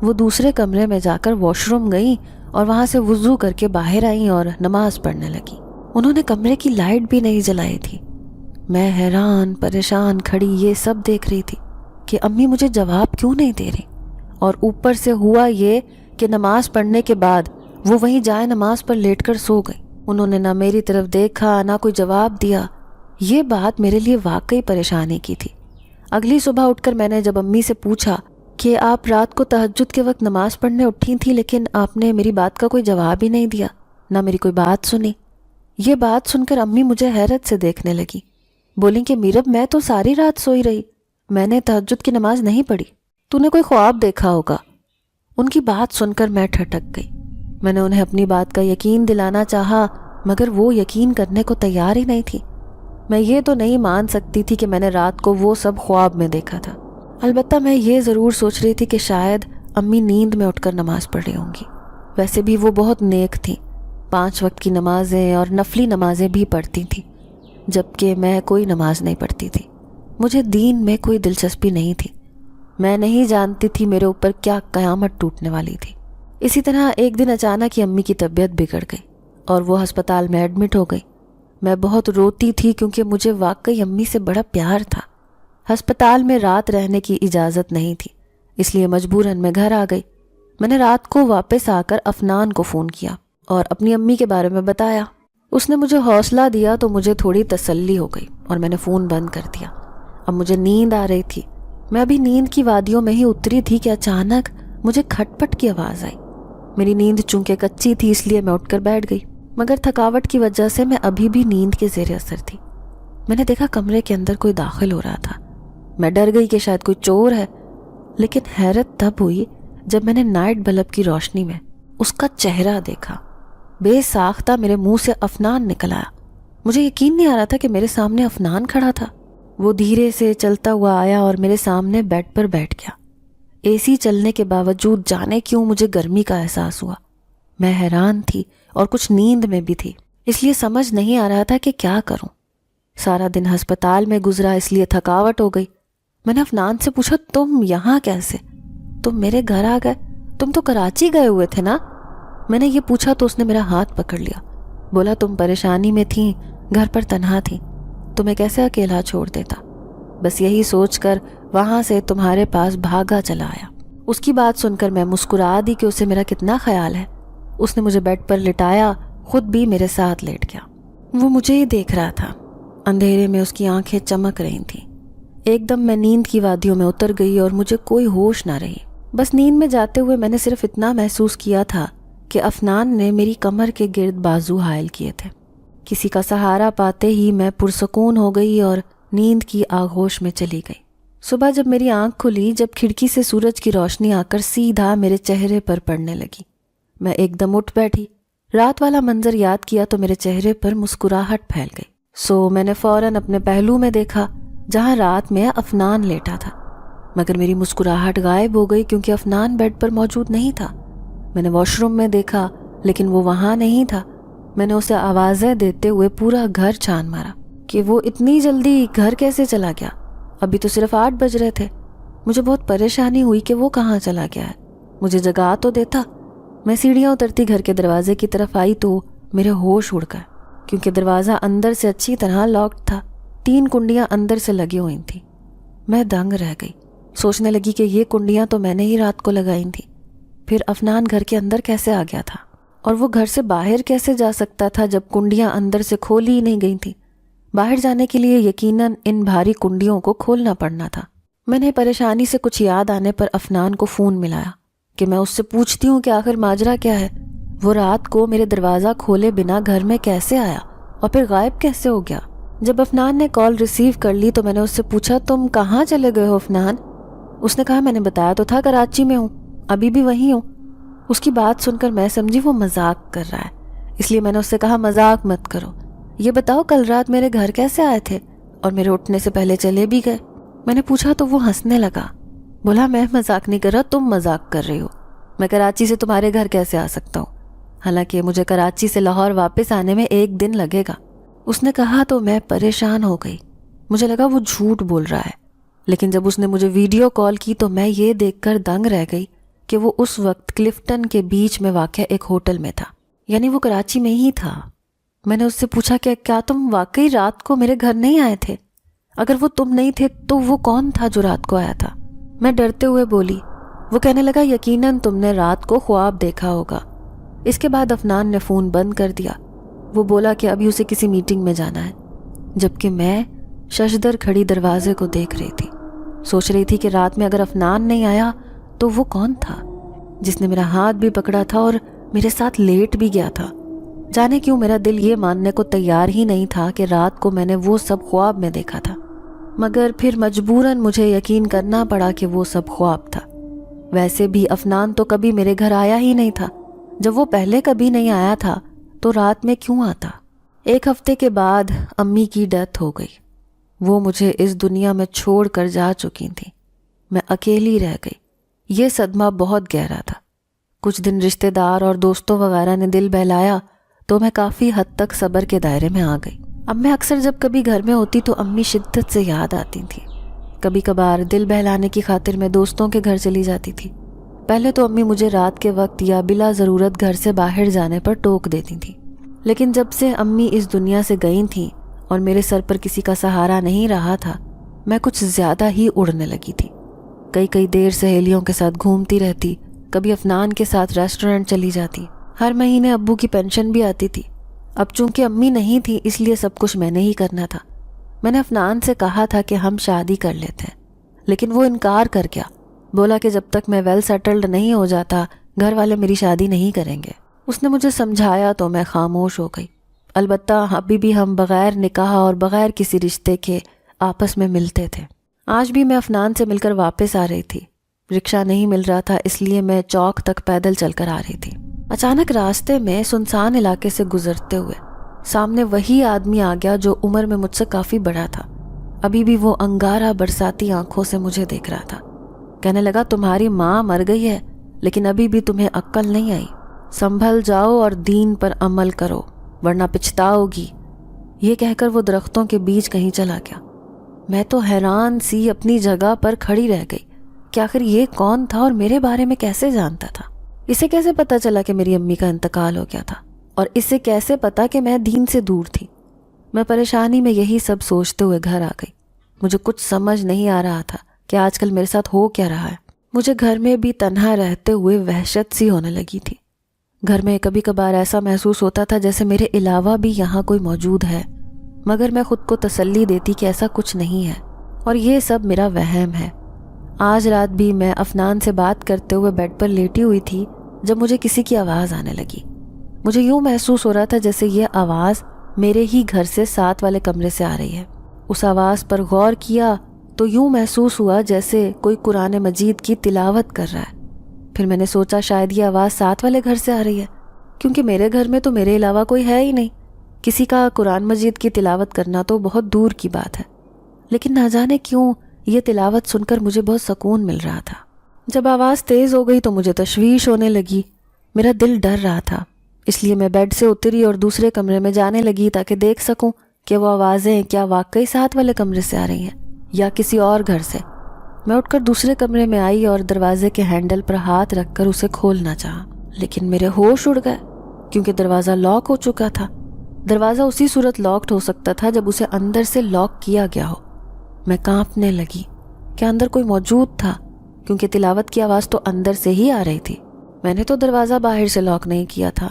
وہ دوسرے کمرے میں جا کر واش روم گئیں اور وہاں سے وضو کر کے باہر آئیں اور نماز پڑھنے لگی۔ انہوں نے کمرے کی لائٹ بھی نہیں جلائی تھی۔ میں حیران پریشان کھڑی یہ سب دیکھ رہی تھی کہ امی مجھے جواب کیوں نہیں دے رہی، اور اوپر سے ہوا یہ کہ نماز پڑھنے کے بعد وہ وہیں جائے نماز پر لیٹ کر سو گئی۔ انہوں نے نہ میری طرف دیکھا نہ کوئی جواب دیا۔ یہ بات میرے لیے واقعی پریشانی کی تھی۔ اگلی صبح اٹھ کر میں نے جب امی سے پوچھا کہ آپ رات کو تہجد کے وقت نماز پڑھنے اٹھی تھیں، لیکن آپ نے میری بات کا کوئی جواب ہی نہیں دیا، نہ میری کوئی بات سنی۔ یہ بات سن کر امی مجھے حیرت سے دیکھنے لگی، بولیں کہ میرب میں تو ساری رات سوئی رہی، میں نے تہجد کی نماز نہیں پڑھی، تو نے کوئی خواب دیکھا ہوگا۔ ان کی بات سن کر میں ٹھٹک گئی۔ میں نے انہیں اپنی بات کا یقین دلانا چاہا، مگر وہ یقین کرنے کو تیار ہی نہیں تھی۔ میں یہ تو نہیں مان سکتی تھی کہ میں نے رات کو وہ سب خواب میں دیکھا تھا۔ البتہ میں یہ ضرور سوچ رہی تھی کہ شاید امی نیند میں اٹھ کر نماز پڑھ رہی ہوں گی۔ ویسے بھی وہ بہت نیک تھیں، 5 وقت کی نمازیں اور نفلی نمازیں بھی پڑھتی تھیں، جبکہ میں کوئی نماز نہیں پڑھتی تھی۔ مجھے دین میں کوئی دلچسپی نہیں تھی۔ میں نہیں جانتی تھی میرے اوپر کیا قیامت ٹوٹنے والی تھی۔ اسی طرح ایک دن اچانک ہی امی کی طبیعت بگڑ گئی اور وہ ہسپتال میں ایڈمٹ ہو گئی۔ میں بہت روتی تھی کیونکہ مجھے واقعی امی سے بڑا پیار تھا۔ ہسپتال میں رات رہنے کی اجازت نہیں تھی، اس لیے مجبوراً میں گھر آ گئی۔ میں نے رات کو واپس آ کر افنان کو فون کیا اور اپنی امی کے بارے میں بتایا۔ اس نے مجھے حوصلہ دیا تو مجھے تھوڑی تسلی ہو گئی اور میں نے فون بند کر دیا۔ اب مجھے نیند آ رہی تھی۔ میں ابھی نیند کی وادیوں میں ہی اتری تھی کہ اچانک مجھے کھٹ پٹ کی آواز آئی۔ میری نیند چونکہ کچی تھی اس لیے میں اٹھ کر بیٹھ گئی، مگر تھکاوٹ کی وجہ سے میں ابھی بھی نیند کے زیر اثر تھی۔ میں نے دیکھا کمرے کے اندر کوئی داخل ہو رہا تھا۔ میں ڈر گئی کہ شاید کوئی چور ہے، لیکن حیرت تب ہوئی جب میں نے نائٹ بلب کی روشنی میں اس کا چہرہ دیکھا۔ بے ساختہ میرے منہ سے افنان نکل آیا۔ مجھے یقین نہیں آ رہا تھا کہ میرے سامنے افنان کھڑا تھا۔ وہ دھیرے سے چلتا ہوا آیا اور میرے سامنے بیڈ پر بیٹھ گیا۔ اے سی چلنے کے باوجود جانے کیوں مجھے گرمی کا احساس ہوا۔ میں حیران تھی اور کچھ نیند میں بھی تھی، اس لیے سمجھ نہیں آ رہا تھا کہ کیا کروں۔ سارا دن ہسپتال میں گزرا، اس لیے تھکاوٹ ہو گئی۔ میں نے افنان سے پوچھا، تم یہاں کیسے؟ تم میرے گھر آ گئے؟ تم تو کراچی گئے ہوئے تھے نا؟ میں نے یہ پوچھا تو اس نے میرا ہاتھ پکڑ لیا، بولا تم پریشانی میں تھیں، گھر پر تنہا تھی، تمہیں کیسے اکیلا چھوڑ دیتا؟ بس یہی سوچ کر وہاں سے تمہارے پاس بھاگا چلا آیا۔ اس کی بات سن کر میں مسکرا دی کہ اسے میرا کتنا خیال ہے۔ اس نے مجھے بیڈ پر لٹایا، خود بھی میرے ساتھ لیٹ گیا۔ وہ مجھے ہی دیکھ رہا تھا۔ اندھیرے میں اس کی آنکھیں چمک رہی تھیں۔ ایک دم میں نیند کی وادیوں میں اتر گئی اور مجھے کوئی ہوش نہ رہی۔ بس نیند میں جاتے ہوئے میں نے صرف اتنا محسوس کیا تھا کہ افنان نے میری کمر کے گرد بازو حائل کیے تھے۔ کسی کا سہارا پاتے ہی میں پرسکون ہو گئی اور نیند کی آغوش میں چلی گئی۔ صبح جب میری آنکھ کھلی، جب کھڑکی سے سورج کی روشنی آ کر سیدھا میرے چہرے پر پڑنے لگی، میں ایک دم اٹھ بیٹھی۔ رات والا منظر یاد کیا تو میرے چہرے پر مسکراہٹ پھیل گئی۔ میں نے فوراً اپنے پہلو میں دیکھا جہاں رات میں افنان لیٹا تھا، مگر میری مسکراہٹ غائب ہو گئی کیونکہ افنان بیڈ پر موجود نہیں تھا۔ میں نے واش روم میں دیکھا لیکن وہ وہاں نہیں تھا۔ میں نے اسے آوازیں دیتے ہوئے پورا گھر چھان مارا کہ وہ اتنی جلدی گھر کیسے چلا گیا، ابھی تو صرف 8 بج رہے تھے۔ مجھے بہت پریشانی ہوئی کہ وہ کہاں چلا گیا ہے، مجھے جگا تو دیتا۔ میں سیڑھیاں اترتی گھر کے دروازے کی طرف آئی تو میرے ہوش اڑ گئے، کیونکہ دروازہ اندر سے اچھی طرح لاکڈ تھا، 3 کنڈیاں اندر سے لگی ہوئی تھیں۔ میں دنگ رہ گئی، سوچنے لگی کہ یہ کنڈیاں تو میں نے ہی رات کو لگائی تھیں، پھر افنان گھر کے اندر کیسے آ گیا تھا، اور وہ گھر سے باہر کیسے جا سکتا تھا جب کنڈیاں اندر سے کھولی ہی نہیں گئی تھیں۔ باہر جانے کے لیے یقیناً ان بھاری کنڈیوں کو کھولنا پڑنا تھا۔ میں نے پریشانی سے کچھ یاد آنے پر افنان کو فون ملایا کہ میں اس سے پوچھتی ہوں کہ آخر ماجرا کیا ہے، وہ رات کو میرے دروازہ کھولے بنا گھر میں کیسے آیا اور پھر غائب کیسے ہو گیا۔ جب افنان نے کال ریسیو کر لی تو میں نے اس سے پوچھا تم کہاں چلے گئے ہو افنان؟ اس نے کہا میں نے بتایا تو تھا کراچی میں ہوں، ابھی بھی وہیں ہوں۔ اس کی بات سن کر میں سمجھی وہ مذاق کر رہا ہے، اس لیے میں نے اس سے کہا مذاق مت کرو، یہ بتاؤ کل رات میرے گھر کیسے آئے تھے اور میرے اٹھنے سے پہلے چلے بھی گئے؟ میں نے پوچھا تو وہ ہنسنے لگا، بولا میں مذاق نہیں کر رہا، تم مذاق کر رہی ہو، میں کراچی سے تمہارے گھر کیسے آ سکتا ہوں، حالانکہ مجھے کراچی سے لاہور واپس آنے میں 1 دن لگے گا۔ اس نے کہا تو میں پریشان ہو گئی، مجھے لگا وہ جھوٹ بول رہا ہے، لیکن جب اس نے مجھے ویڈیو کال کی تو میں یہ دیکھ کر دنگ رہ گئی کہ وہ اس وقت کلفٹن کے بیچ میں واقع ایک ہوٹل میں تھا، یعنی وہ کراچی میں ہی تھا۔ میں نے اس سے پوچھا کہ کیا تم واقعی رات کو میرے گھر نہیں آئے تھے؟ اگر وہ تم نہیں تھے تو وہ کون تھا جو رات کو آیا تھا؟ میں ڈرتے ہوئے بولی۔ وہ کہنے لگا یقیناً تم نے رات کو خواب دیکھا ہوگا۔ اس کے بعد افنان نے فون بند کر دیا۔ وہ بولا کہ ابھی اسے کسی میٹنگ میں جانا ہے، جبکہ میں ششدر کھڑی دروازے کو دیکھ رہی تھی، سوچ رہی تھی کہ رات میں اگر افنان نہیں آیا تو وہ کون تھا جس نے میرا ہاتھ بھی پکڑا تھا اور میرے ساتھ لیٹ بھی گیا تھا؟ جانے کیوں میرا دل یہ ماننے کو تیار ہی نہیں تھا کہ رات کو میں نے وہ سب خواب میں دیکھا تھا، مگر پھر مجبوراً مجھے یقین کرنا پڑا کہ وہ سب خواب تھا۔ ویسے بھی افنان تو کبھی میرے گھر آیا ہی نہیں تھا، جب وہ پہلے کبھی نہیں آیا تھا تو رات میں کیوں آتا؟ 1 ہفتے کے بعد امی کی ڈیتھ ہو گئی، وہ مجھے اس دنیا میں چھوڑ کر جا چکی تھی، میں اکیلی رہ گئی۔ یہ صدمہ بہت گہرا تھا۔ کچھ دن رشتہ دار اور دوستوں وغیرہ نے دل بہلایا تو میں کافی حد تک صبر کے دائرے میں آ گئی۔ اب میں اکثر جب کبھی گھر میں ہوتی تو امی شدت سے یاد آتی تھی، کبھی کبھار دل بہلانے کی خاطر میں دوستوں کے گھر چلی جاتی تھی۔ پہلے تو امی مجھے رات کے وقت یا بلا ضرورت گھر سے باہر جانے پر ٹوک دیتی تھی، لیکن جب سے امی اس دنیا سے گئی تھیں اور میرے سر پر کسی کا سہارا نہیں رہا تھا، میں کچھ زیادہ ہی اڑنے لگی تھی۔ کئی دیر سہیلیوں کے ساتھ گھومتی رہتی، کبھی افنان کے ساتھ ریسٹورنٹ چلی جاتی، ہر مہینے ابو کی پینشن بھی آتی تھی۔ اب چونکہ امی نہیں تھی اس لیے سب کچھ میں نے ہی کرنا تھا۔ میں نے افنان سے کہا تھا کہ ہم شادی کر لیتے ہیں، لیکن وہ انکار کر گیا، بولا کہ جب تک میں ویل سیٹلڈ نہیں ہو جاتا گھر والے میری شادی نہیں کریں گے۔ اس نے مجھے سمجھایا تو میں خاموش ہو گئی۔ البتہ ابھی بھی ہم بغیر نکاح اور بغیر کسی رشتے کے آپس میں ملتے تھے۔ آج بھی میں افنان سے مل کر واپس آ رہی تھی، رکشہ نہیں مل رہا تھا اس لیے میں چوک تک پیدل چل کر آ رہی تھی۔ اچانک راستے میں سنسان علاقے سے گزرتے ہوئے سامنے وہی آدمی آ گیا جو عمر میں مجھ سے کافی بڑا تھا۔ ابھی بھی وہ انگارہ برساتی آنکھوں سے مجھے دیکھ رہا تھا۔ کہنے لگا تمہاری ماں مر گئی ہے لیکن ابھی بھی تمہیں عقل نہیں آئی، سنبھل جاؤ اور دین پر عمل کرو ورنہ پچھتاؤ گی۔ یہ کہہ کر وہ درختوں کے بیچ کہیں چلا گیا۔ میں تو حیران سی اپنی جگہ پر کھڑی رہ گئی کہ آخر یہ کون تھا اور میرے بارے میں کیسے جانتا تھا؟ اسے کیسے پتا چلا کہ میری امی کا انتقال ہو گیا تھا، اور اسے کیسے پتا کہ میں دین سے دور تھی؟ میں پریشانی میں یہی سب سوچتے ہوئے گھر آ گئی۔ مجھے کچھ سمجھ نہیں آ رہا تھا کہ آج کل میرے ساتھ ہو کیا رہا ہے۔ مجھے گھر میں بھی تنہا رہتے ہوئے وحشت سی ہونے لگی تھی۔ گھر میں کبھی کبھار ایسا محسوس ہوتا تھا جیسے میرے علاوہ بھی یہاں کوئی موجود ہے، مگر میں خود کو تسلی دیتی کہ ایسا کچھ نہیں ہے اور یہ سب میرا وہم ہے۔ آج رات بھی میں افنان سے بات کرتے ہوئے بیڈ پر لیٹی ہوئی تھی جب مجھے کسی کی آواز آنے لگی۔ مجھے یوں محسوس ہو رہا تھا جیسے یہ آواز میرے ہی گھر سے ساتھ والے کمرے سے آ رہی ہے۔ اس آواز پر غور کیا تو یوں محسوس ہوا جیسے کوئی قرآن مجید کی تلاوت کر رہا ہے۔ پھر میں نے سوچا شاید یہ آواز ساتھ والے گھر سے آ رہی ہے، کیونکہ میرے گھر میں تو میرے علاوہ کوئی ہے ہی نہیں۔ کسی کا قرآن مجید کی تلاوت کرنا تو بہت دور کی بات ہے، لیکن نہ جانے کیوں یہ تلاوت سن کر مجھے بہت سکون مل رہا تھا۔ جب آواز تیز ہو گئی تو مجھے تشویش ہونے لگی۔ میرا دل ڈر رہا تھا، اس لیے میں بیڈ سے اتری اور دوسرے کمرے میں جانے لگی تاکہ دیکھ سکوں کہ وہ آوازیں کیا واقعی ساتھ والے کمرے سے آ رہی ہیں یا کسی اور گھر سے۔ میں اٹھ کر دوسرے کمرے میں آئی اور دروازے کے ہینڈل پر ہاتھ رکھ کر اسے کھولنا چاہا، لیکن میرے ہوش اڑ گئے کیونکہ دروازہ لاک ہو چکا تھا۔ دروازہ اسی صورت لاکڈ ہو سکتا تھا جب اسے اندر سے لاک کیا گیا ہو۔ میں کانپنے لگی کہ اندر کوئی موجود تھا، کیونکہ تلاوت کی آواز تو اندر سے ہی آ رہی تھی۔ میں نے تو دروازہ باہر سے لاک نہیں کیا تھا۔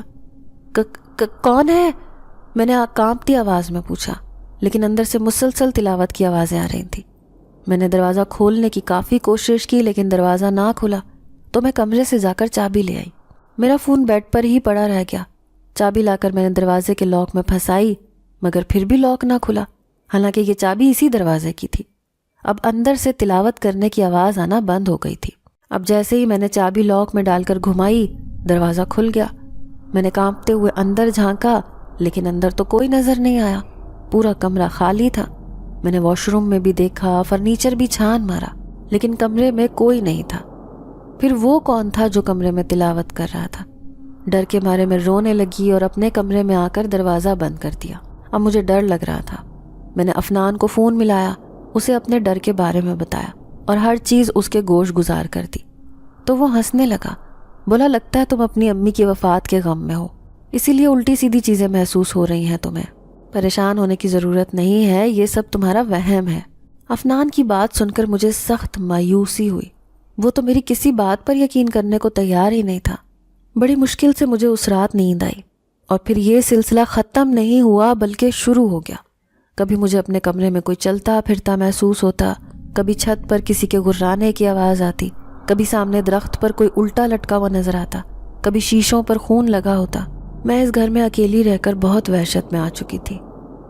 کون ہے؟ میں نے کانپتی آواز میں پوچھا، لیکن اندر سے مسلسل تلاوت کی آوازیں آ رہی تھیں۔ میں نے دروازہ کھولنے کی کافی کوشش کی لیکن دروازہ نہ کھلا، تو میں کمرے سے جا کر چابی لے آئی۔ میرا فون بیڈ پر ہی پڑا رہ گیا۔ چابی لا کر میں نے دروازے کے لاک میں پھنسائی، مگر پھر بھی لاک نہ کھلا، حالانکہ یہ چابی اسی دروازے کی تھی۔ اب اندر سے تلاوت کرنے کی آواز آنا بند ہو گئی تھی۔ اب جیسے ہی میں نے چابی لاک میں ڈال کر گھمائی، دروازہ کھل گیا۔ میں نے کانپتے ہوئے اندر جھانکا، لیکن اندر تو کوئی نظر نہیں آیا، پورا کمرہ خالی تھا۔ میں نے واش روم میں بھی دیکھا، فرنیچر بھی چھان مارا، لیکن کمرے میں کوئی نہیں تھا۔ پھر وہ کون تھا جو کمرے میں تلاوت کر رہا تھا؟ ڈر کے مارے میں رونے لگی اور اپنے کمرے میں آ کر دروازہ بند کر دیا۔ اب مجھے ڈر لگ رہا تھا۔ میں نے افنان کو فون ملایا، اسے اپنے ڈر کے بارے میں بتایا اور ہر چیز اس کے گوش گزار کر دی، تو وہ ہنسنے لگا۔ بولا، لگتا ہے تم اپنی امی کی وفات کے غم میں ہو، اسی لیے الٹی سیدھی چیزیں محسوس ہو رہی ہیں تمہیں۔ پریشان ہونے کی ضرورت نہیں ہے، یہ سب تمہارا وہم ہے۔ افنان کی بات سن کر مجھے سخت مایوسی ہوئی۔ وہ تو میری کسی بات پر یقین کرنے کو تیار ہی نہیں تھا۔ بڑی مشکل سے مجھے اس رات نیند آئی، اور پھر یہ سلسلہ ختم نہیں ہوا بلکہ شروع ہو گیا۔ کبھی مجھے اپنے کمرے میں کوئی چلتا پھرتا محسوس ہوتا، کبھی چھت پر کسی کے گھرانے کی آواز آتی، کبھی سامنے درخت پر کوئی الٹا لٹکا ہوا نظر آتا، کبھی شیشوں پر خون لگا ہوتا۔ میں اس گھر میں اکیلی رہ کر بہت وحشت میں آ چکی تھی۔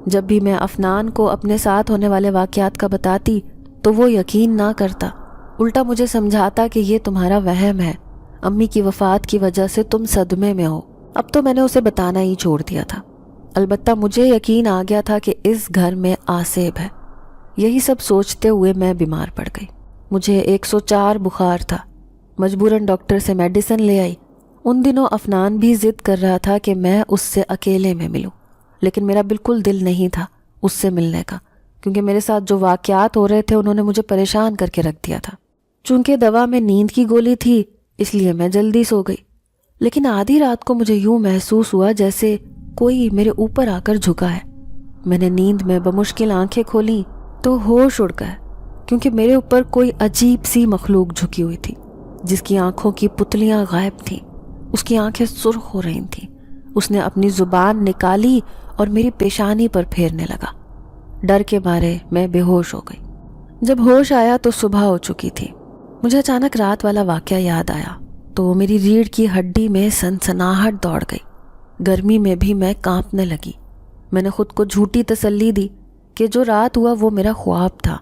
جب بھی میں افنان کو اپنے ساتھ ہونے والے واقعات کا بتاتی تو وہ یقین نہ کرتا، الٹا مجھے سمجھاتا کہ یہ تمہارا وہم ہے، امی کی وفات کی وجہ سے تم صدمے میں ہو۔ اب تو میں نے اسے بتانا ہی چھوڑ دیا تھا۔ البتہ مجھے یقین آ گیا تھا کہ اس گھر میں آصیب ہے۔ یہی سب سوچتے ہوئے میں بیمار پڑ گئی۔ مجھے 104 بخار تھا۔ مجبوراً ڈاکٹر سے میڈیسن لے آئی۔ ان دنوں افنان بھی ضد کر رہا تھا کہ میں اس سے اکیلے میں ملوں، لیکن میرا بالکل دل نہیں تھا اس سے ملنے کا، کیونکہ میرے ساتھ جو واقعات ہو رہے تھے انہوں نے مجھے پریشان کر کے رکھ دیا تھا۔ چونکہ دوا میں نیند کی گولی تھی، اس لیے میں جلدی سو گئی، لیکن آدھی رات کو مجھے یوں محسوس ہوا جیسے کوئی میرے اوپر آ کر جھکا ہے۔ میں نے نیند میں بمشکل آنکھیں کھولیں تو ہوش اڑ گئے، کیونکہ میرے اوپر کوئی عجیب سی مخلوق جھکی ہوئی تھی، جس کی آنکھوں کی پتلیاں غائب تھیں۔ اس کی آنکھیں سرخ ہو رہی تھیں۔ اس نے اپنی زبان نکالی اور میری پیشانی پر پھیرنے لگا۔ ڈر کے مارے میں بے ہوش ہو گئی۔ جب ہوش آیا تو صبح ہو چکی تھی۔ مجھے اچانک رات والا واقعہ یاد آیا تو میری ریڑھ کی ہڈی میں سنسناہٹ دوڑ گئی۔ گرمی میں بھی میں کانپنے لگی۔ میں نے خود کو جھوٹی تسلی دی کہ جو رات ہوا وہ میرا خواب تھا،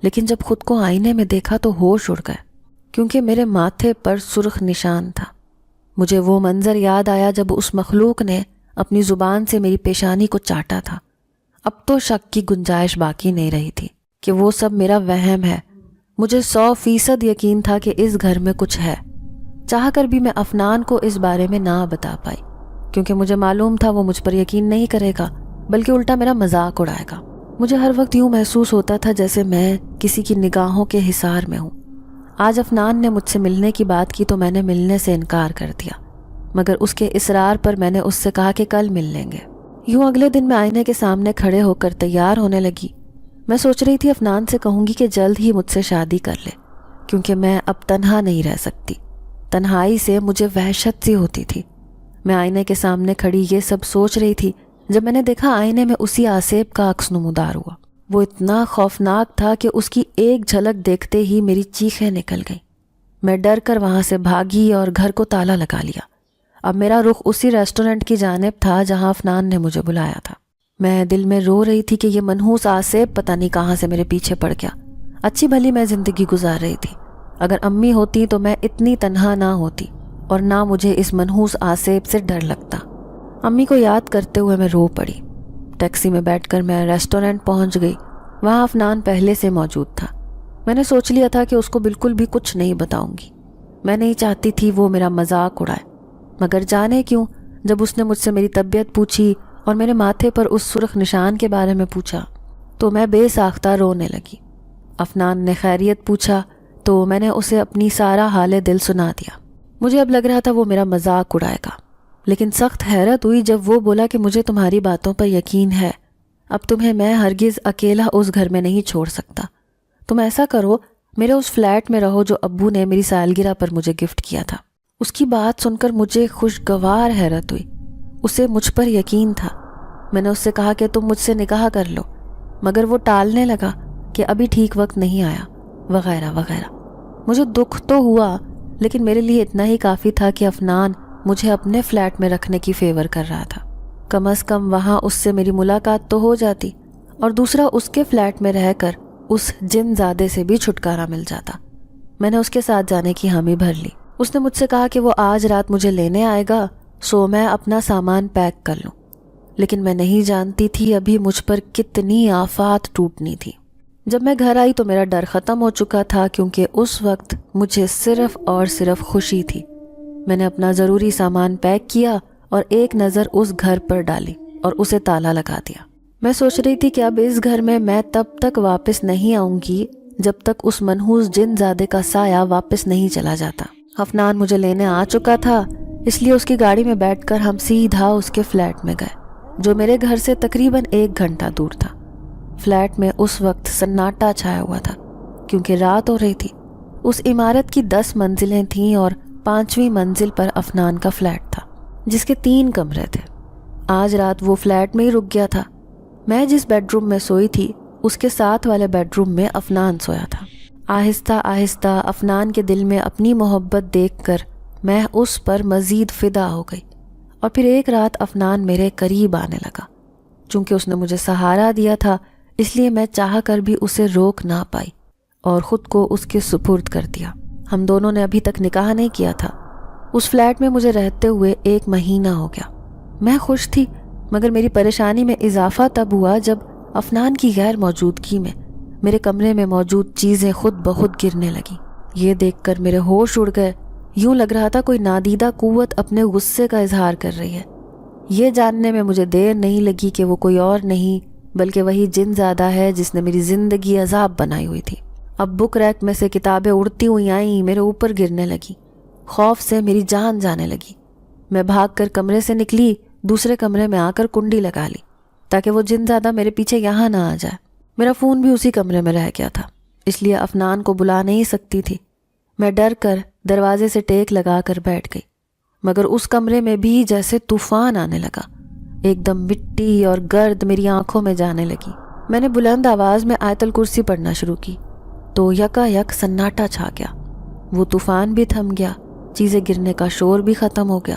لیکن جب خود کو آئینے میں دیکھا تو ہوش اڑ گئے، کیونکہ میرے ماتھے پر سرخ نشان تھا۔ مجھے وہ منظر یاد آیا جب اس مخلوق نے اپنی زبان سے میری پیشانی کو چاٹا تھا۔ اب تو شک کی گنجائش باقی نہیں رہی تھی کہ وہ سب میرا وہم ہے۔ مجھے 100% یقین تھا کہ اس گھر میں کچھ ہے۔ چاہ کر بھی میں افنان کو اس بارے میں نہ بتا پائی، کیونکہ مجھے معلوم تھا وہ مجھ پر یقین نہیں کرے گا، بلکہ الٹا میرا مذاق اڑائے گا۔ مجھے ہر وقت یوں محسوس ہوتا تھا جیسے میں کسی کی نگاہوں کے حصار میں ہوں۔ آج افنان نے مجھ سے ملنے کی بات کی تو میں نے ملنے سے انکار کر دیا، مگر اس کے اصرار پر میں نے اس سے کہا کہ کل مل لیں گے۔ یوں اگلے دن میں آئینے کے سامنے کھڑے ہو کر تیار ہونے لگی۔ میں سوچ رہی تھی افنان سے کہوں گی کہ جلد ہی مجھ سے شادی کر لے، کیونکہ میں اب تنہا نہیں رہ سکتی۔ تنہائی سے مجھے وحشت سی ہوتی تھی۔ میں آئینے کے سامنے کھڑی یہ سب سوچ رہی تھی جب میں نے دیکھا آئینے میں اسی آصیب کا عکس نمودار ہوا۔ وہ اتنا خوفناک تھا کہ اس کی ایک جھلک دیکھتے ہی میری چیخیں نکل گئیں۔ میں ڈر کر وہاں سے بھاگی اور گھر کو تالا لگا لیا۔ اب میرا رخ اسی ریسٹورنٹ کی جانب تھا جہاں افنان نے مجھے بلایا تھا۔ میں دل میں رو رہی تھی کہ یہ منحوس آصیب پتہ نہیں کہاں سے میرے پیچھے پڑ گیا۔ اچھی بھلی میں زندگی گزار رہی تھی۔ اگر امی ہوتی تو میں اتنی تنہا نہ ہوتی اور نہ مجھے اس منحوس آصیب سے ڈر لگتا۔ امی کو یاد کرتے ہوئے میں رو پڑی۔ ٹیکسی میں بیٹھ کر میں ریسٹورنٹ پہنچ گئی۔ وہاں افنان پہلے سے موجود تھا۔ میں نے سوچ لیا تھا کہ اس کو بالکل بھی کچھ نہیں بتاؤں گی۔ میں نہیں چاہتی تھی وہ میرا مذاق اڑائے۔ مگر جانے کیوں جب اس نے مجھ سے میری طبیعت پوچھی اور میرے ماتھے پر اس سرخ نشان کے بارے میں پوچھا تو میں بے ساختہ رونے لگی۔ افنان نے خیریت پوچھا تو میں نے اسے اپنی سارا حال دل سنا دیا۔ مجھے اب لگ رہا تھا وہ میرا مذاق اڑائے گا، لیکن سخت حیرت ہوئی جب وہ بولا کہ مجھے تمہاری باتوں پر یقین ہے، اب تمہیں میں ہرگز اکیلا اس گھر میں نہیں چھوڑ سکتا۔ تم ایسا کرو، میرے اس فلیٹ میں رہو جو ابو نے میری سالگرہ پر مجھے گفٹ کیا تھا۔ اس کی بات سن کر مجھے خوشگوار حیرت ہوئی۔ اسے مجھ پر یقین تھا۔ میں نے اس سے کہا کہ تم مجھ سے نکاح کر لو، مگر وہ ٹالنے لگا کہ ابھی ٹھیک وقت نہیں آیا وغیرہ وغیرہ۔ مجھے دکھ تو ہوا، لیکن میرے لیے اتنا ہی کافی تھا کہ افنان مجھے اپنے فلیٹ میں رکھنے کی فیور کر رہا تھا۔ کم از کم وہاں اس سے میری ملاقات تو ہو جاتی، اور دوسرا اس کے فلیٹ میں رہ کر اس جن زادے سے بھی چھٹکارا مل جاتا۔ میں نے اس کے ساتھ جانے کی حامی بھر لی۔ اس نے مجھ سے کہا کہ وہ آج رات مجھے لینے آئے گا، سو میں اپنا سامان پیک کر لوں، لیکن میں نہیں جانتی تھی ابھی مجھ پر کتنی آفات ٹوٹنی تھی۔ جب میں گھر آئی تو میرا ڈر ختم ہو چکا تھا، کیونکہ اس وقت مجھے صرف اور صرف خوشی تھی۔ میں نے اپنا ضروری سامان پیک کیا اور ایک نظر اس گھر پر ڈالی اور اسے تالا لگا دیا۔ میں سوچ رہی تھی کہ اب اس گھر میں تب تک واپس نہیں آؤں گی جب تک اس منحوس جن زادے کا سایہ واپس نہیں چلا جاتا۔ افنان مجھے لینے آ چکا تھا، اس لیے اس کی گاڑی میں بیٹھ کر ہم سیدھا اس کے فلیٹ میں گئے، جو میرے گھر سے تقریباً 1 گھنٹہ دور تھا۔ فلیٹ میں اس وقت سناٹا چھایا ہوا تھا، کیونکہ رات ہو رہی تھی۔ اس عمارت کی 10 منزلیں تھیں اور 5ویں منزل پر افنان کا فلیٹ تھا، جس کے 3 کمرے تھے۔ آج رات وہ فلیٹ میں ہی رک گیا تھا۔ میں جس بیڈ روم میں سوئی تھی، اس کے ساتھ والے بیڈ روم میں افنان سویا تھا۔ آہستہ آہستہ افنان کے دل میں اپنی محبت دیکھ کر میں اس پر مزید فدا ہو گئی، اور پھر ایک رات افنان میرے قریب آنے لگا۔ چونکہ اس نے مجھے سہارا دیا تھا، اس لیے میں چاہ کر بھی اسے روک نہ پائی اور خود کو اس کے سپرد کر دیا۔ ہم دونوں نے ابھی تک نکاح نہیں کیا تھا۔ اس فلیٹ میں مجھے رہتے ہوئے 1 مہینہ ہو گیا۔ میں خوش تھی، مگر میری پریشانی میں اضافہ تب ہوا جب افنان کی غیر موجودگی میں میرے کمرے میں موجود چیزیں خود بخود گرنے لگیں۔ یہ دیکھ کر میرے ہوش اڑ گئے۔ یوں لگ رہا تھا کوئی نادیدہ قوت اپنے غصے کا اظہار کر رہی ہے۔ یہ جاننے میں مجھے دیر نہیں لگی کہ وہ کوئی اور نہیں بلکہ وہی جن زادہ ہے جس نے میری زندگی عذاب بنائی ہوئی تھی۔ اب بک ریک میں سے کتابیں اڑتی ہوئی آئیں، میرے اوپر گرنے لگی۔ خوف سے میری جان جانے لگی۔ میں بھاگ کر کمرے سے نکلی، دوسرے کمرے میں آ کر کنڈی لگا لی تاکہ وہ جن زادہ میرے پیچھے یہاں نہ آ جائے۔ میرا فون بھی اسی کمرے میں رہ گیا تھا، اس لیے افنان کو بلا نہیں سکتی تھی۔ میں ڈر کر دروازے سے ٹیک لگا کر بیٹھ گئی، مگر اس کمرے میں بھی جیسے طوفان آنے لگا۔ ایک دم مٹی اور گرد میری آنکھوں میں جانے لگی۔ میں نے بلند آواز میں آیت الکرسی پڑھنا شروع کی تو یکا یک سناٹا چھا گیا۔ وہ طوفان بھی تھم گیا، چیزیں گرنے کا شور بھی ختم ہو گیا۔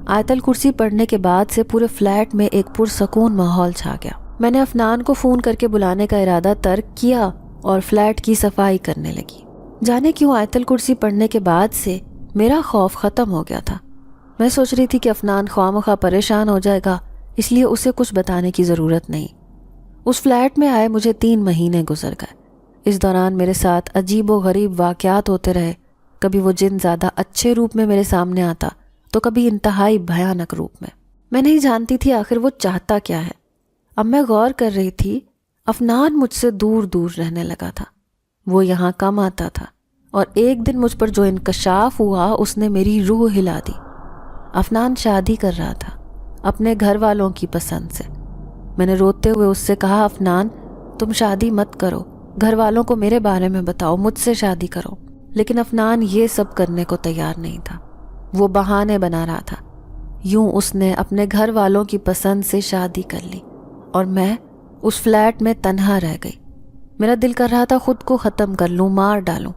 آیت الکرسی پڑھنے کے بعد سے پورے فلیٹ میں ایک پرسکون ماحول چھا گیا۔ میں نے افنان کو فون کر کے بلانے کا ارادہ ترک کیا اور فلیٹ کی صفائی کرنے لگی۔ جانے کیوں آیت الکرسی پڑھنے کے بعد سے میرا خوف ختم ہو گیا تھا۔ میں سوچ رہی تھی کہ افنان خواہ پریشان ہو جائے گا، اس لیے اسے کچھ بتانے کی ضرورت نہیں۔ اس فلیٹ میں آئے مجھے 3 مہینے گزر گئے۔ اس دوران میرے ساتھ عجیب و غریب واقعات ہوتے رہے۔ کبھی وہ جن زیادہ اچھے روپ میں میرے سامنے آتا تو کبھی انتہائی بھیانک روپ میں۔ میں نہیں جانتی تھی آخر وہ چاہتا کیا ہے۔ اب میں غور کر رہی تھی، افنان مجھ سے دور دور رہنے لگا تھا۔ وہ یہاں کم آتا تھا، اور ایک دن مجھ پر جو انکشاف ہوا اس نے میری روح ہلا دی۔ افنان شادی کر رہا تھا اپنے گھر والوں کی پسند سے۔ میں نے روتے ہوئے اس سے کہا، افنان تم شادی مت کرو، گھر والوں کو میرے بارے میں بتاؤ، مجھ سے شادی کرو۔ لیکن افنان یہ سب کرنے کو تیار نہیں تھا۔ وہ بہانے بنا رہا تھا۔ یوں اس نے اپنے گھر والوں کی پسند سے شادی کر لی، اور میں اس فلیٹ میں تنہا رہ گئی۔ میرا دل کر رہا تھا خود کو ختم کر لوں، مار ڈالوں۔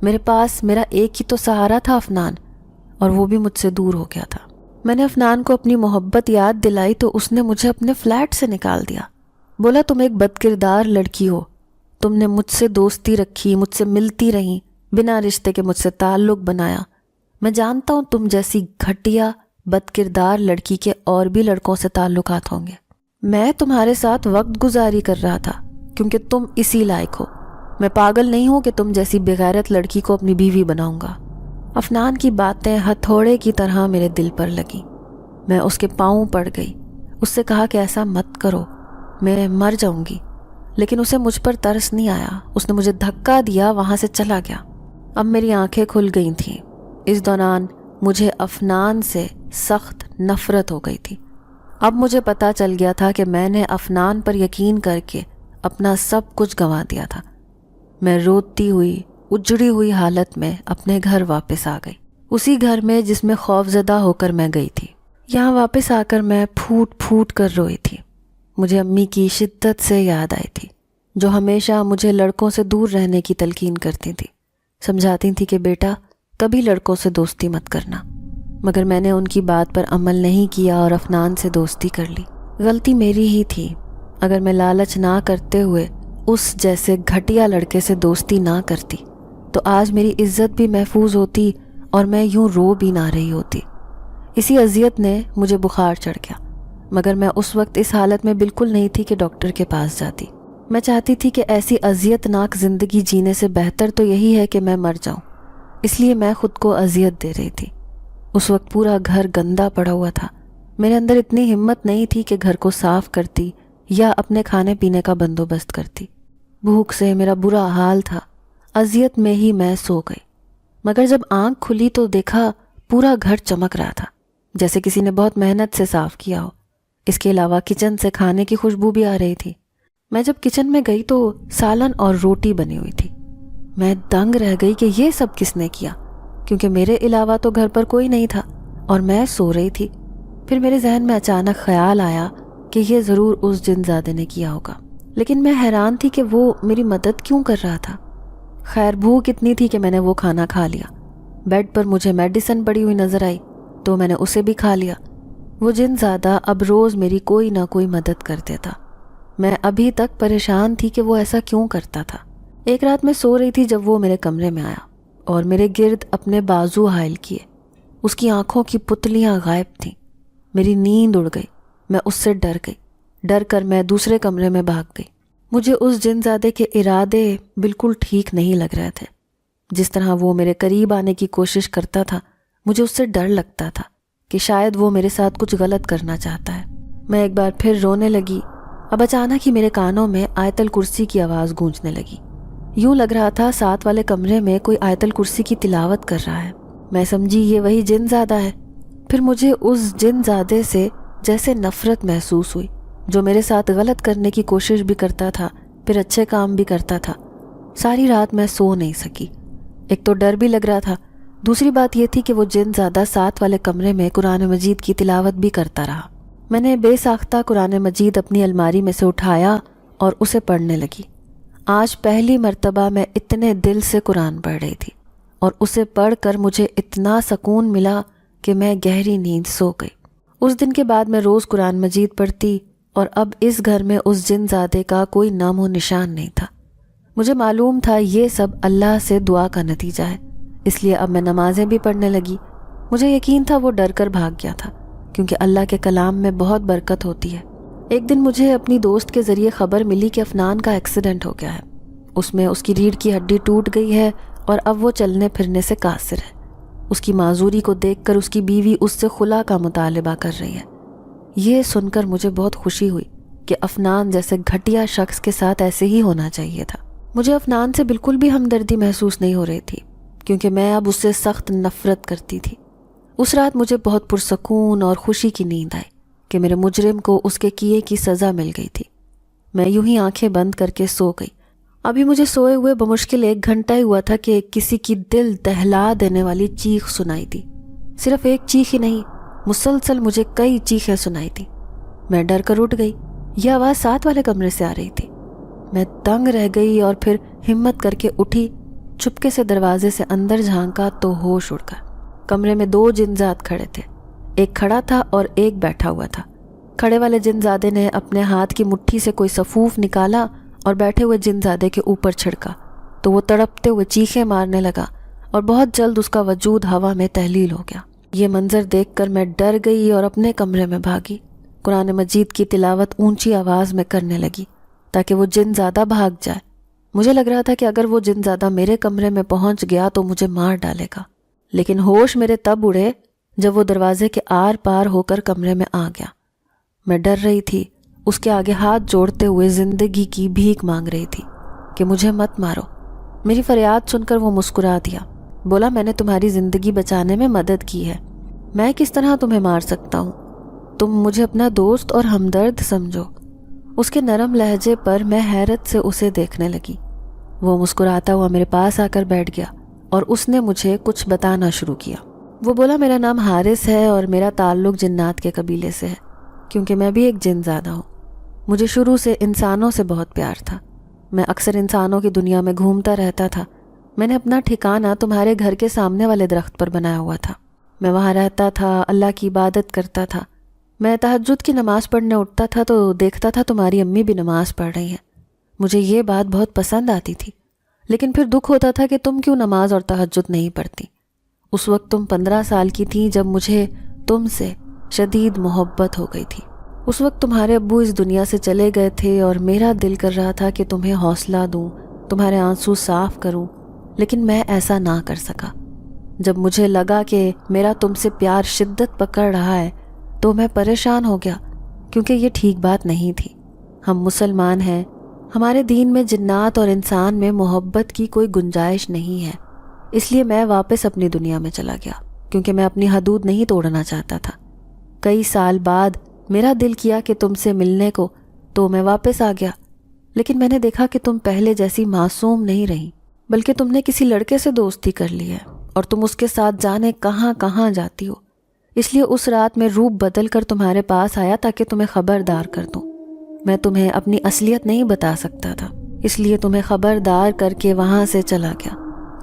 میرے پاس میرا ایک ہی تو سہارا تھا، افنان، اور وہ بھی مجھ سے دور ہو گیا تھا۔ میں نے افنان کو اپنی محبت یاد دلائی تو اس نے مجھے اپنے فلیٹ سے نکال دیا۔ بولا، تم ایک بدکردار لڑکی ہو، تم نے مجھ سے دوستی رکھی، مجھ سے ملتی رہی، بنا رشتے کے مجھ سے تعلق بنایا۔ میں جانتا ہوں تم جیسی گھٹیا بدکردار لڑکی کے اور بھی لڑکوں سے تعلقات ہوں گے۔ میں تمہارے ساتھ وقت گزاری کر رہا تھا کیونکہ تم اسی لائق ہو۔ میں پاگل نہیں ہوں کہ تم جیسی بغیرت لڑکی کو اپنی بیوی بناؤں گا۔ افنان کی باتیں ہتھوڑے کی طرح میرے دل پر لگیں۔ میں اس کے پاؤں پڑ گئی، اس سے کہا کہ ایسا مت کرو، میں مر جاؤں گی، لیکن اسے مجھ پر ترس نہیں آیا۔ اس نے مجھے دھکا دیا، وہاں سے چلا گیا۔ اب میری آنکھیں کھل گئی تھیں۔ اس دوران مجھے افنان سے سخت نفرت ہو گئی تھی۔ اب مجھے پتہ چل گیا تھا کہ میں نے افنان پر یقین کر کے اپنا سب کچھ گنوا دیا تھا۔ میں روتی ہوئی، اجڑی ہوئی حالت میں اپنے گھر واپس آ گئی، اسی گھر میں جس میں خوفزدہ ہو کر میں گئی تھی۔ یہاں واپس آ کر میں پھوٹ پھوٹ کر روئی تھی۔ مجھے امی کی شدت سے یاد آئی تھی، جو ہمیشہ مجھے لڑکوں سے دور رہنے کی تلقین کرتی تھی، سمجھاتی تھی کہ بیٹا کبھی لڑکوں سے دوستی مت کرنا، مگر میں نے ان کی بات پر عمل نہیں کیا اور افنان سے دوستی کر لی۔ غلطی میری ہی تھی۔ اگر میں لالچ نہ کرتے ہوئے اس جیسے گھٹیا لڑکے سے دوستی نہ کرتی تو آج میری عزت بھی محفوظ ہوتی اور میں یوں رو بھی نہ رہی ہوتی۔ اسی اذیت نے مجھے بخار چڑھ گیا، مگر میں اس وقت اس حالت میں بالکل نہیں تھی کہ ڈاکٹر کے پاس جاتی۔ میں چاہتی تھی کہ ایسی اذیت ناک زندگی جینے سے بہتر تو یہی ہے کہ میں مر جاؤں، اس لیے میں خود کو اذیت دے رہی تھی۔ اس وقت پورا گھر گندا پڑا ہوا تھا۔ میرے اندر اتنی ہمت نہیں تھی کہ گھر کو صاف کرتی یا اپنے کھانے پینے کا بندوبست کرتی۔ بھوک سے میرا برا حال تھا۔ اذیت میں ہی میں سو گئی، مگر جب آنکھ کھلی تو دیکھا پورا گھر چمک رہا تھا، جیسے کسی نے بہت محنت سے صاف کیا ہو۔ اس کے علاوہ کچن سے کھانے کی خوشبو بھی آ رہی تھی۔ میں جب کچن میں گئی تو سالن اور روٹی بنی ہوئی تھی۔ میں دنگ رہ گئی کہ یہ سب کس نے کیا، کیونکہ میرے علاوہ تو گھر پر کوئی نہیں تھا اور میں سو رہی تھی۔ پھر میرے ذہن میں اچانک خیال آیا کہ یہ ضرور اس جن زادے نے کیا ہوگا، لیکن میں حیران تھی کہ وہ میری مدد کیوں کر رہا تھا۔ خیر بھوک اتنی تھی کہ میں نے وہ کھانا کھا لیا۔ بیڈ پر مجھے میڈیسن پڑی ہوئی نظر آئی تو میں نے اسے بھی کھا لیا۔ وہ جن زادہ اب روز میری کوئی نہ کوئی مدد کر دیتا۔ میں ابھی تک پریشان تھی کہ وہ ایسا کیوں کرتا تھا۔ ایک رات میں سو رہی تھی جب وہ میرے کمرے میں آیا اور میرے گرد اپنے بازو حائل کیے۔ اس کی آنکھوں کی پتلیاں غائب تھیں۔ میری نیند اڑ گئی۔ میں اس سے ڈر گئی۔ ڈر کر میں دوسرے کمرے میں بھاگ گئی۔ مجھے اس جن زادے کے ارادے بالکل ٹھیک نہیں لگ رہے تھے۔ جس طرح وہ میرے قریب آنے کی کوشش کرتا تھا، مجھے اس سے ڈر لگتا تھا کہ شاید وہ میرے ساتھ کچھ غلط کرنا چاہتا ہے۔ میں ایک بار پھر رونے لگی۔ اب اچانک ہی میرے کانوں میں آیت الکرسی کی آواز گونجنے لگی۔ یوں لگ رہا تھا ساتھ والے کمرے میں کوئی آیت الکرسی کی تلاوت کر رہا ہے۔ میں سمجھی یہ وہی جن زادہ ہے۔ پھر مجھے اس جن زادے سے جیسے نفرت محسوس ہوئی، جو میرے ساتھ غلط کرنے کی کوشش بھی کرتا تھا، پھر اچھے کام بھی کرتا تھا۔ ساری رات میں سو نہیں سکی۔ ایک تو ڈر بھی لگ رہا تھا، دوسری بات یہ تھی کہ وہ جن زادہ ساتھ والے کمرے میں قرآن مجید کی تلاوت بھی کرتا رہا۔ میں نے بے ساختہ قرآن مجید اپنی الماری میں سے اٹھایا اور اسے پڑھنے لگی۔ آج پہلی مرتبہ میں اتنے دل سے قرآن پڑھ رہی تھی اور اسے پڑھ کر مجھے اتنا سکون ملا کہ میں گہری نیند سو گئی۔ اس دن کے بعد میں روز قرآن مجید پڑھتی اور اب اس گھر میں اس جن زادے کا کوئی نام و نشان نہیں تھا۔ مجھے معلوم تھا یہ سب اللہ سے دعا کا نتیجہ ہے، اس لیے اب میں نمازیں بھی پڑھنے لگی۔ مجھے یقین تھا وہ ڈر کر بھاگ گیا تھا، کیونکہ اللہ کے کلام میں بہت برکت ہوتی ہے۔ ایک دن مجھے اپنی دوست کے ذریعے خبر ملی کہ افنان کا ایکسیڈنٹ ہو گیا ہے۔ اس میں اس کی ریڑھ کی ہڈی ٹوٹ گئی ہے اور اب وہ چلنے پھرنے سے قاصر ہے۔ اس کی معذوری کو دیکھ کر اس کی بیوی اس سے خلا کا مطالبہ کر رہی ہے۔ یہ سن کر مجھے بہت خوشی ہوئی کہ افنان جیسے گھٹیا شخص کے ساتھ ایسے ہی ہونا چاہیے تھا۔ مجھے افنان سے بالکل بھی ہمدردی محسوس نہیں ہو رہی تھی، کیونکہ میں اب اس سے سخت نفرت کرتی تھی۔ اس رات مجھے بہت پرسکون اور خوشی کی نیند آئی کہ میرے مجرم کو اس کے کیے کی سزا مل گئی تھی۔ میں یوں ہی آنکھیں بند کر کے سو گئی۔ ابھی مجھے سوئے ہوئے بمشکل 1 گھنٹہ ہی ہوا تھا کہ کسی کی دل دہلا دینے والی چیخ سنائی دی۔ صرف ایک چیخ ہی نہیں، مسلسل مجھے کئی چیخیں سنائی دی۔ میں ڈر کر اٹھ گئی۔ یہ آواز ساتھ والے کمرے سے آ رہی تھی۔ میں دنگ رہ گئی اور پھر ہمت کر کے اٹھی، چپکے سے دروازے سے اندر جھانکا تو ہوش اڑ گیا۔ کمرے میں 2 جنزاد کھڑے تھے، ایک کھڑا تھا اور ایک بیٹھا ہوا تھا۔ کھڑے والے جنزادے نے اپنے ہاتھ کی مٹھی سے کوئی سفوف نکالا اور بیٹھے ہوئے جنزادے کے اوپر چھڑکا تو وہ تڑپتے ہوئے چیخیں مارنے لگا اور بہت جلد اس کا وجود ہوا میں تحلیل ہو گیا۔ یہ منظر دیکھ کر میں ڈر گئی اور اپنے کمرے میں بھاگی۔ قرآن مجید کی تلاوت اونچی آواز میں کرنے لگی تاکہ وہ جن زادہ بھاگ جائے۔ مجھے لگ رہا تھا کہ اگر وہ جن زادہ میرے کمرے میں پہنچ گیا تو مجھے مار ڈالے گا۔ لیکن ہوش میرے تب اڑے جب وہ دروازے کے آر پار ہو کر کمرے میں آ گیا۔ میں ڈر رہی تھی، اس کے آگے ہاتھ جوڑتے ہوئے زندگی کی بھیک مانگ رہی تھی کہ مجھے مت مارو۔ میری فریاد سن کر وہ مسکرا دیا، بولا میں نے تمہاری زندگی بچانے میں مدد کی ہے، میں کس طرح تمہیں مار سکتا ہوں، تم مجھے اپنا دوست اور ہمدرد سمجھو۔ اس کے نرم لہجے پر میں حیرت سے اسے دیکھنے لگی۔ وہ مسکراتا ہوا میرے پاس آ کر بیٹھ گیا اور اس نے مجھے کچھ بتانا شروع کیا۔ وہ بولا میرا نام حارث ہے اور میرا تعلق جنات کے قبیلے سے ہے، کیونکہ میں بھی ایک جن زادہ ہوں۔ مجھے شروع سے انسانوں سے بہت پیار تھا، میں اکثر انسانوں کی دنیا میں گھومتا رہتا تھا۔ میں نے اپنا ٹھکانہ تمہارے گھر کے سامنے والے درخت پر بنایا ہوا تھا، میں وہاں رہتا تھا، اللہ کی عبادت کرتا تھا۔ میں تہجد کی نماز پڑھنے اٹھتا تھا تو دیکھتا تھا تمہاری امی بھی نماز پڑھ رہی ہیں، مجھے یہ بات بہت پسند آتی تھی، لیکن پھر دکھ ہوتا تھا کہ تم کیوں نماز اور تہجد نہیں پڑھتی۔ اس وقت تم 15 سال کی تھی جب مجھے تم سے شدید محبت ہو گئی تھی۔ اس وقت تمہارے ابو اس دنیا سے چلے گئے تھے اور میرا دل کر رہا تھا کہ تمہیں حوصلہ دوں، تمہارے آنسو صاف کروں، لیکن میں ایسا نہ کر سکا۔ جب مجھے لگا کہ میرا تم سے پیار شدت پکڑ رہا ہے تو میں پریشان ہو گیا، کیونکہ یہ ٹھیک بات نہیں تھی۔ ہم مسلمان ہیں، ہمارے دین میں جنات اور انسان میں محبت کی کوئی گنجائش نہیں ہے، اس لیے میں واپس اپنی دنیا میں چلا گیا، کیونکہ میں اپنی حدود نہیں توڑنا چاہتا تھا۔ کئی سال بعد میرا دل کیا کہ تم سے ملنے کو، تو میں واپس آ گیا، لیکن میں نے دیکھا کہ تم پہلے جیسی معصوم نہیں رہی، بلکہ تم نے کسی لڑکے سے دوستی کر لی ہے اور تم اس کے ساتھ جانے کہاں کہاں جاتی ہو۔ اس لیے اس رات میں روپ بدل کر تمہارے پاس آیا تاکہ تمہیں خبردار کر دوں۔ میں تمہیں اپنی اصلیت نہیں بتا سکتا تھا، اس لیے تمہیں خبردار کر کے وہاں سے چلا گیا،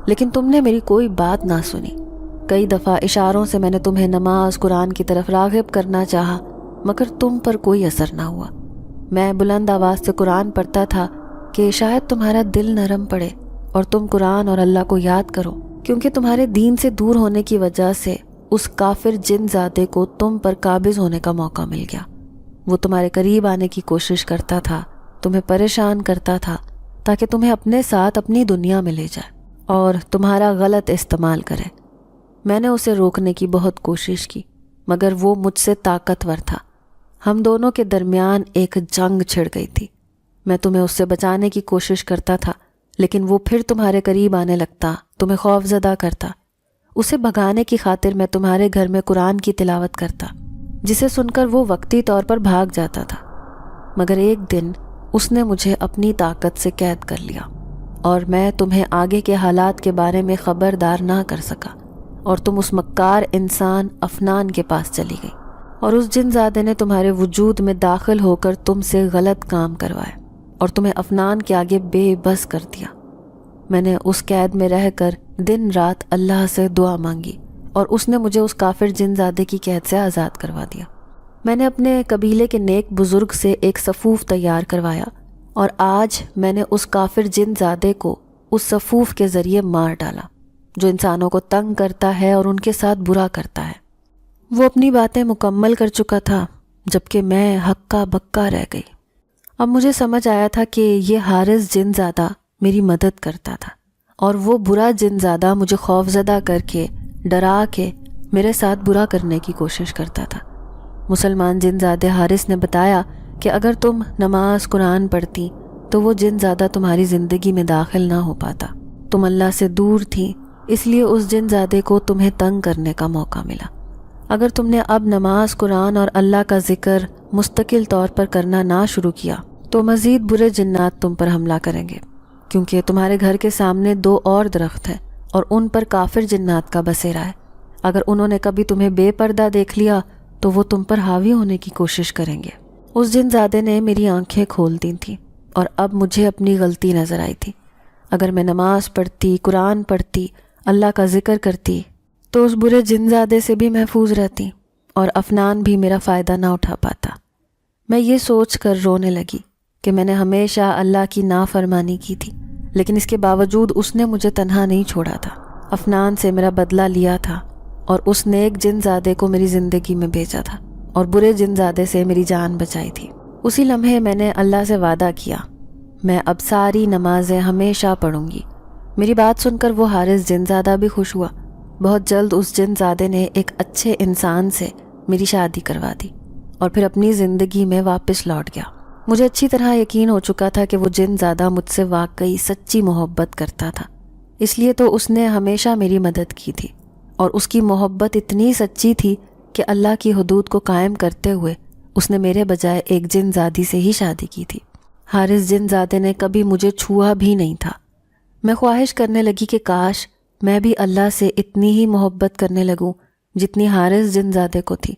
لیکن تم نے میری کوئی بات نہ سنی۔ کئی دفعہ اشاروں سے میں نے تمہیں نماز قرآن کی طرف راغب کرنا چاہا، مگر تم پر کوئی اثر نہ ہوا۔ میں بلند آواز سے قرآن پڑھتا تھا کہ شاید تمہارا دل نرم پڑے اور تم قرآن اور اللہ کو یاد کرو، کیونکہ تمہارے دین سے دور ہونے کی وجہ سے اس کافر جن زادے کو تم پر قابض ہونے کا موقع مل گیا۔ وہ تمہارے قریب آنے کی کوشش کرتا تھا، تمہیں پریشان کرتا تھا تاکہ تمہیں اپنے ساتھ اپنی دنیا میں لے جائے اور تمہارا غلط استعمال کرے۔ میں نے اسے روکنے کی بہت کوشش کی، مگر وہ مجھ سے طاقتور تھا۔ ہم دونوں کے درمیان ایک جنگ چھڑ گئی تھی۔ میں تمہیں اس سے بچانے کی کوشش کرتا تھا، لیکن وہ پھر تمہارے قریب آنے لگتا، تمہیں خوف زدہ کرتا۔ اسے بھگانے کی خاطر میں تمہارے گھر میں قرآن کی تلاوت کرتا، جسے سن کر وہ وقتی طور پر بھاگ جاتا تھا، مگر ایک دن اس نے مجھے اپنی طاقت سے قید کر لیا اور میں تمہیں آگے کے حالات کے بارے میں خبردار نہ کر سکا، اور تم اس مکار انسان افنان کے پاس چلی گئی، اور اس جن زادے نے تمہارے وجود میں داخل ہو کر تم سے غلط کام کروائے اور تمہیں افنان کے آگے بے بس کر دیا۔ میں نے اس قید میں رہ کر دن رات اللہ سے دعا مانگی اور اس نے مجھے اس کافر جن زادے کی قید سے آزاد کروا دیا۔ میں نے اپنے قبیلے کے نیک بزرگ سے ایک صفوف تیار کروایا اور آج میں نے اس کافر جن زادے کو اس صفوف کے ذریعے مار ڈالا جو انسانوں کو تنگ کرتا ہے اور ان کے ساتھ برا کرتا ہے۔ وہ اپنی باتیں مکمل کر چکا تھا جبکہ میں ہکا بکا رہ گئی۔ اب مجھے سمجھ آیا تھا کہ یہ حارث جن زادہ میری مدد کرتا تھا اور وہ برا جن زادہ مجھے خوف زدہ کر کے ڈرا کے میرے ساتھ برا کرنے کی کوشش کرتا تھا۔ مسلمان جن زادے حارث نے بتایا کہ اگر تم نماز قرآن پڑھتی تو وہ جن زادہ تمہاری زندگی میں داخل نہ ہو پاتا۔ تم اللہ سے دور تھی، اس لیے اس جن زادے کو تمہیں تنگ کرنے کا موقع ملا۔ اگر تم نے اب نماز قرآن اور اللہ کا ذکر مستقل طور پر کرنا نہ شروع کیا تو مزید برے جنات تم پر حملہ کریں گے، کیونکہ تمہارے گھر کے سامنے 2 اور درخت ہیں اور ان پر کافر جنات کا بسیرا ہے۔ اگر انہوں نے کبھی تمہیں بے پردہ دیکھ لیا تو وہ تم پر حاوی ہونے کی کوشش کریں گے۔ اس جن زادے نے میری آنکھیں کھول دی تھیں اور اب مجھے اپنی غلطی نظر آئی تھی۔ اگر میں نماز پڑھتی، قرآن پڑھتی، اللہ کا ذکر کرتی تو اس برے جن زادے سے بھی محفوظ رہتی اور افنان بھی میرا فائدہ نہ اٹھا پاتا۔ میں یہ سوچ کر رونے لگی کہ میں نے ہمیشہ اللہ کی نافرمانی کی تھی، لیکن اس کے باوجود اس نے مجھے تنہا نہیں چھوڑا تھا، افنان سے میرا بدلہ لیا تھا اور اس نیک جن زادے کو میری زندگی میں بھیجا تھا اور برے جن زادے سے میری جان بچائی تھی۔ اسی لمحے میں نے اللہ سے وعدہ کیا، میں اب ساری نمازیں ہمیشہ پڑھوں گی۔ میری بات سن کر وہ حارث جن زادہ بھی خوش ہوا بہت جلد اس جن زادے نے ایک اچھے انسان سے میری شادی کروا دی اور پھر اپنی زندگی میں واپس لوٹ گیا۔ مجھے اچھی طرح یقین ہو چکا تھا کہ وہ جن زادہ مجھ سے واقعی سچی محبت کرتا تھا، اس لیے تو اس نے ہمیشہ میری مدد کی تھی، اور اس کی محبت اتنی سچی تھی کہ اللہ کی حدود کو قائم کرتے ہوئے اس نے میرے بجائے ایک جن زادی سے ہی شادی کی تھی۔ حارث جن زادے نے کبھی مجھے چھوا بھی نہیں تھا۔ میں خواہش کرنے لگی کہ کاش میں بھی اللہ سے اتنی ہی محبت کرنے لگوں جتنی حارث جن زادے کو تھی۔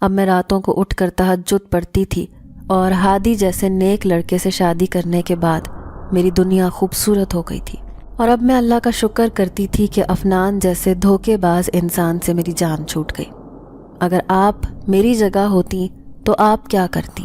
اب میں راتوں کو اٹھ کر تہجد پڑھتی تھی، اور ہادی جیسے نیک لڑکے سے شادی کرنے کے بعد میری دنیا خوبصورت ہو گئی تھی، اور اب میں اللہ کا شکر کرتی تھی کہ عفنان جیسے دھوکے باز انسان سے میری جان چھوٹ گئی۔ اگر آپ میری جگہ ہوتی تو آپ کیا کرتی؟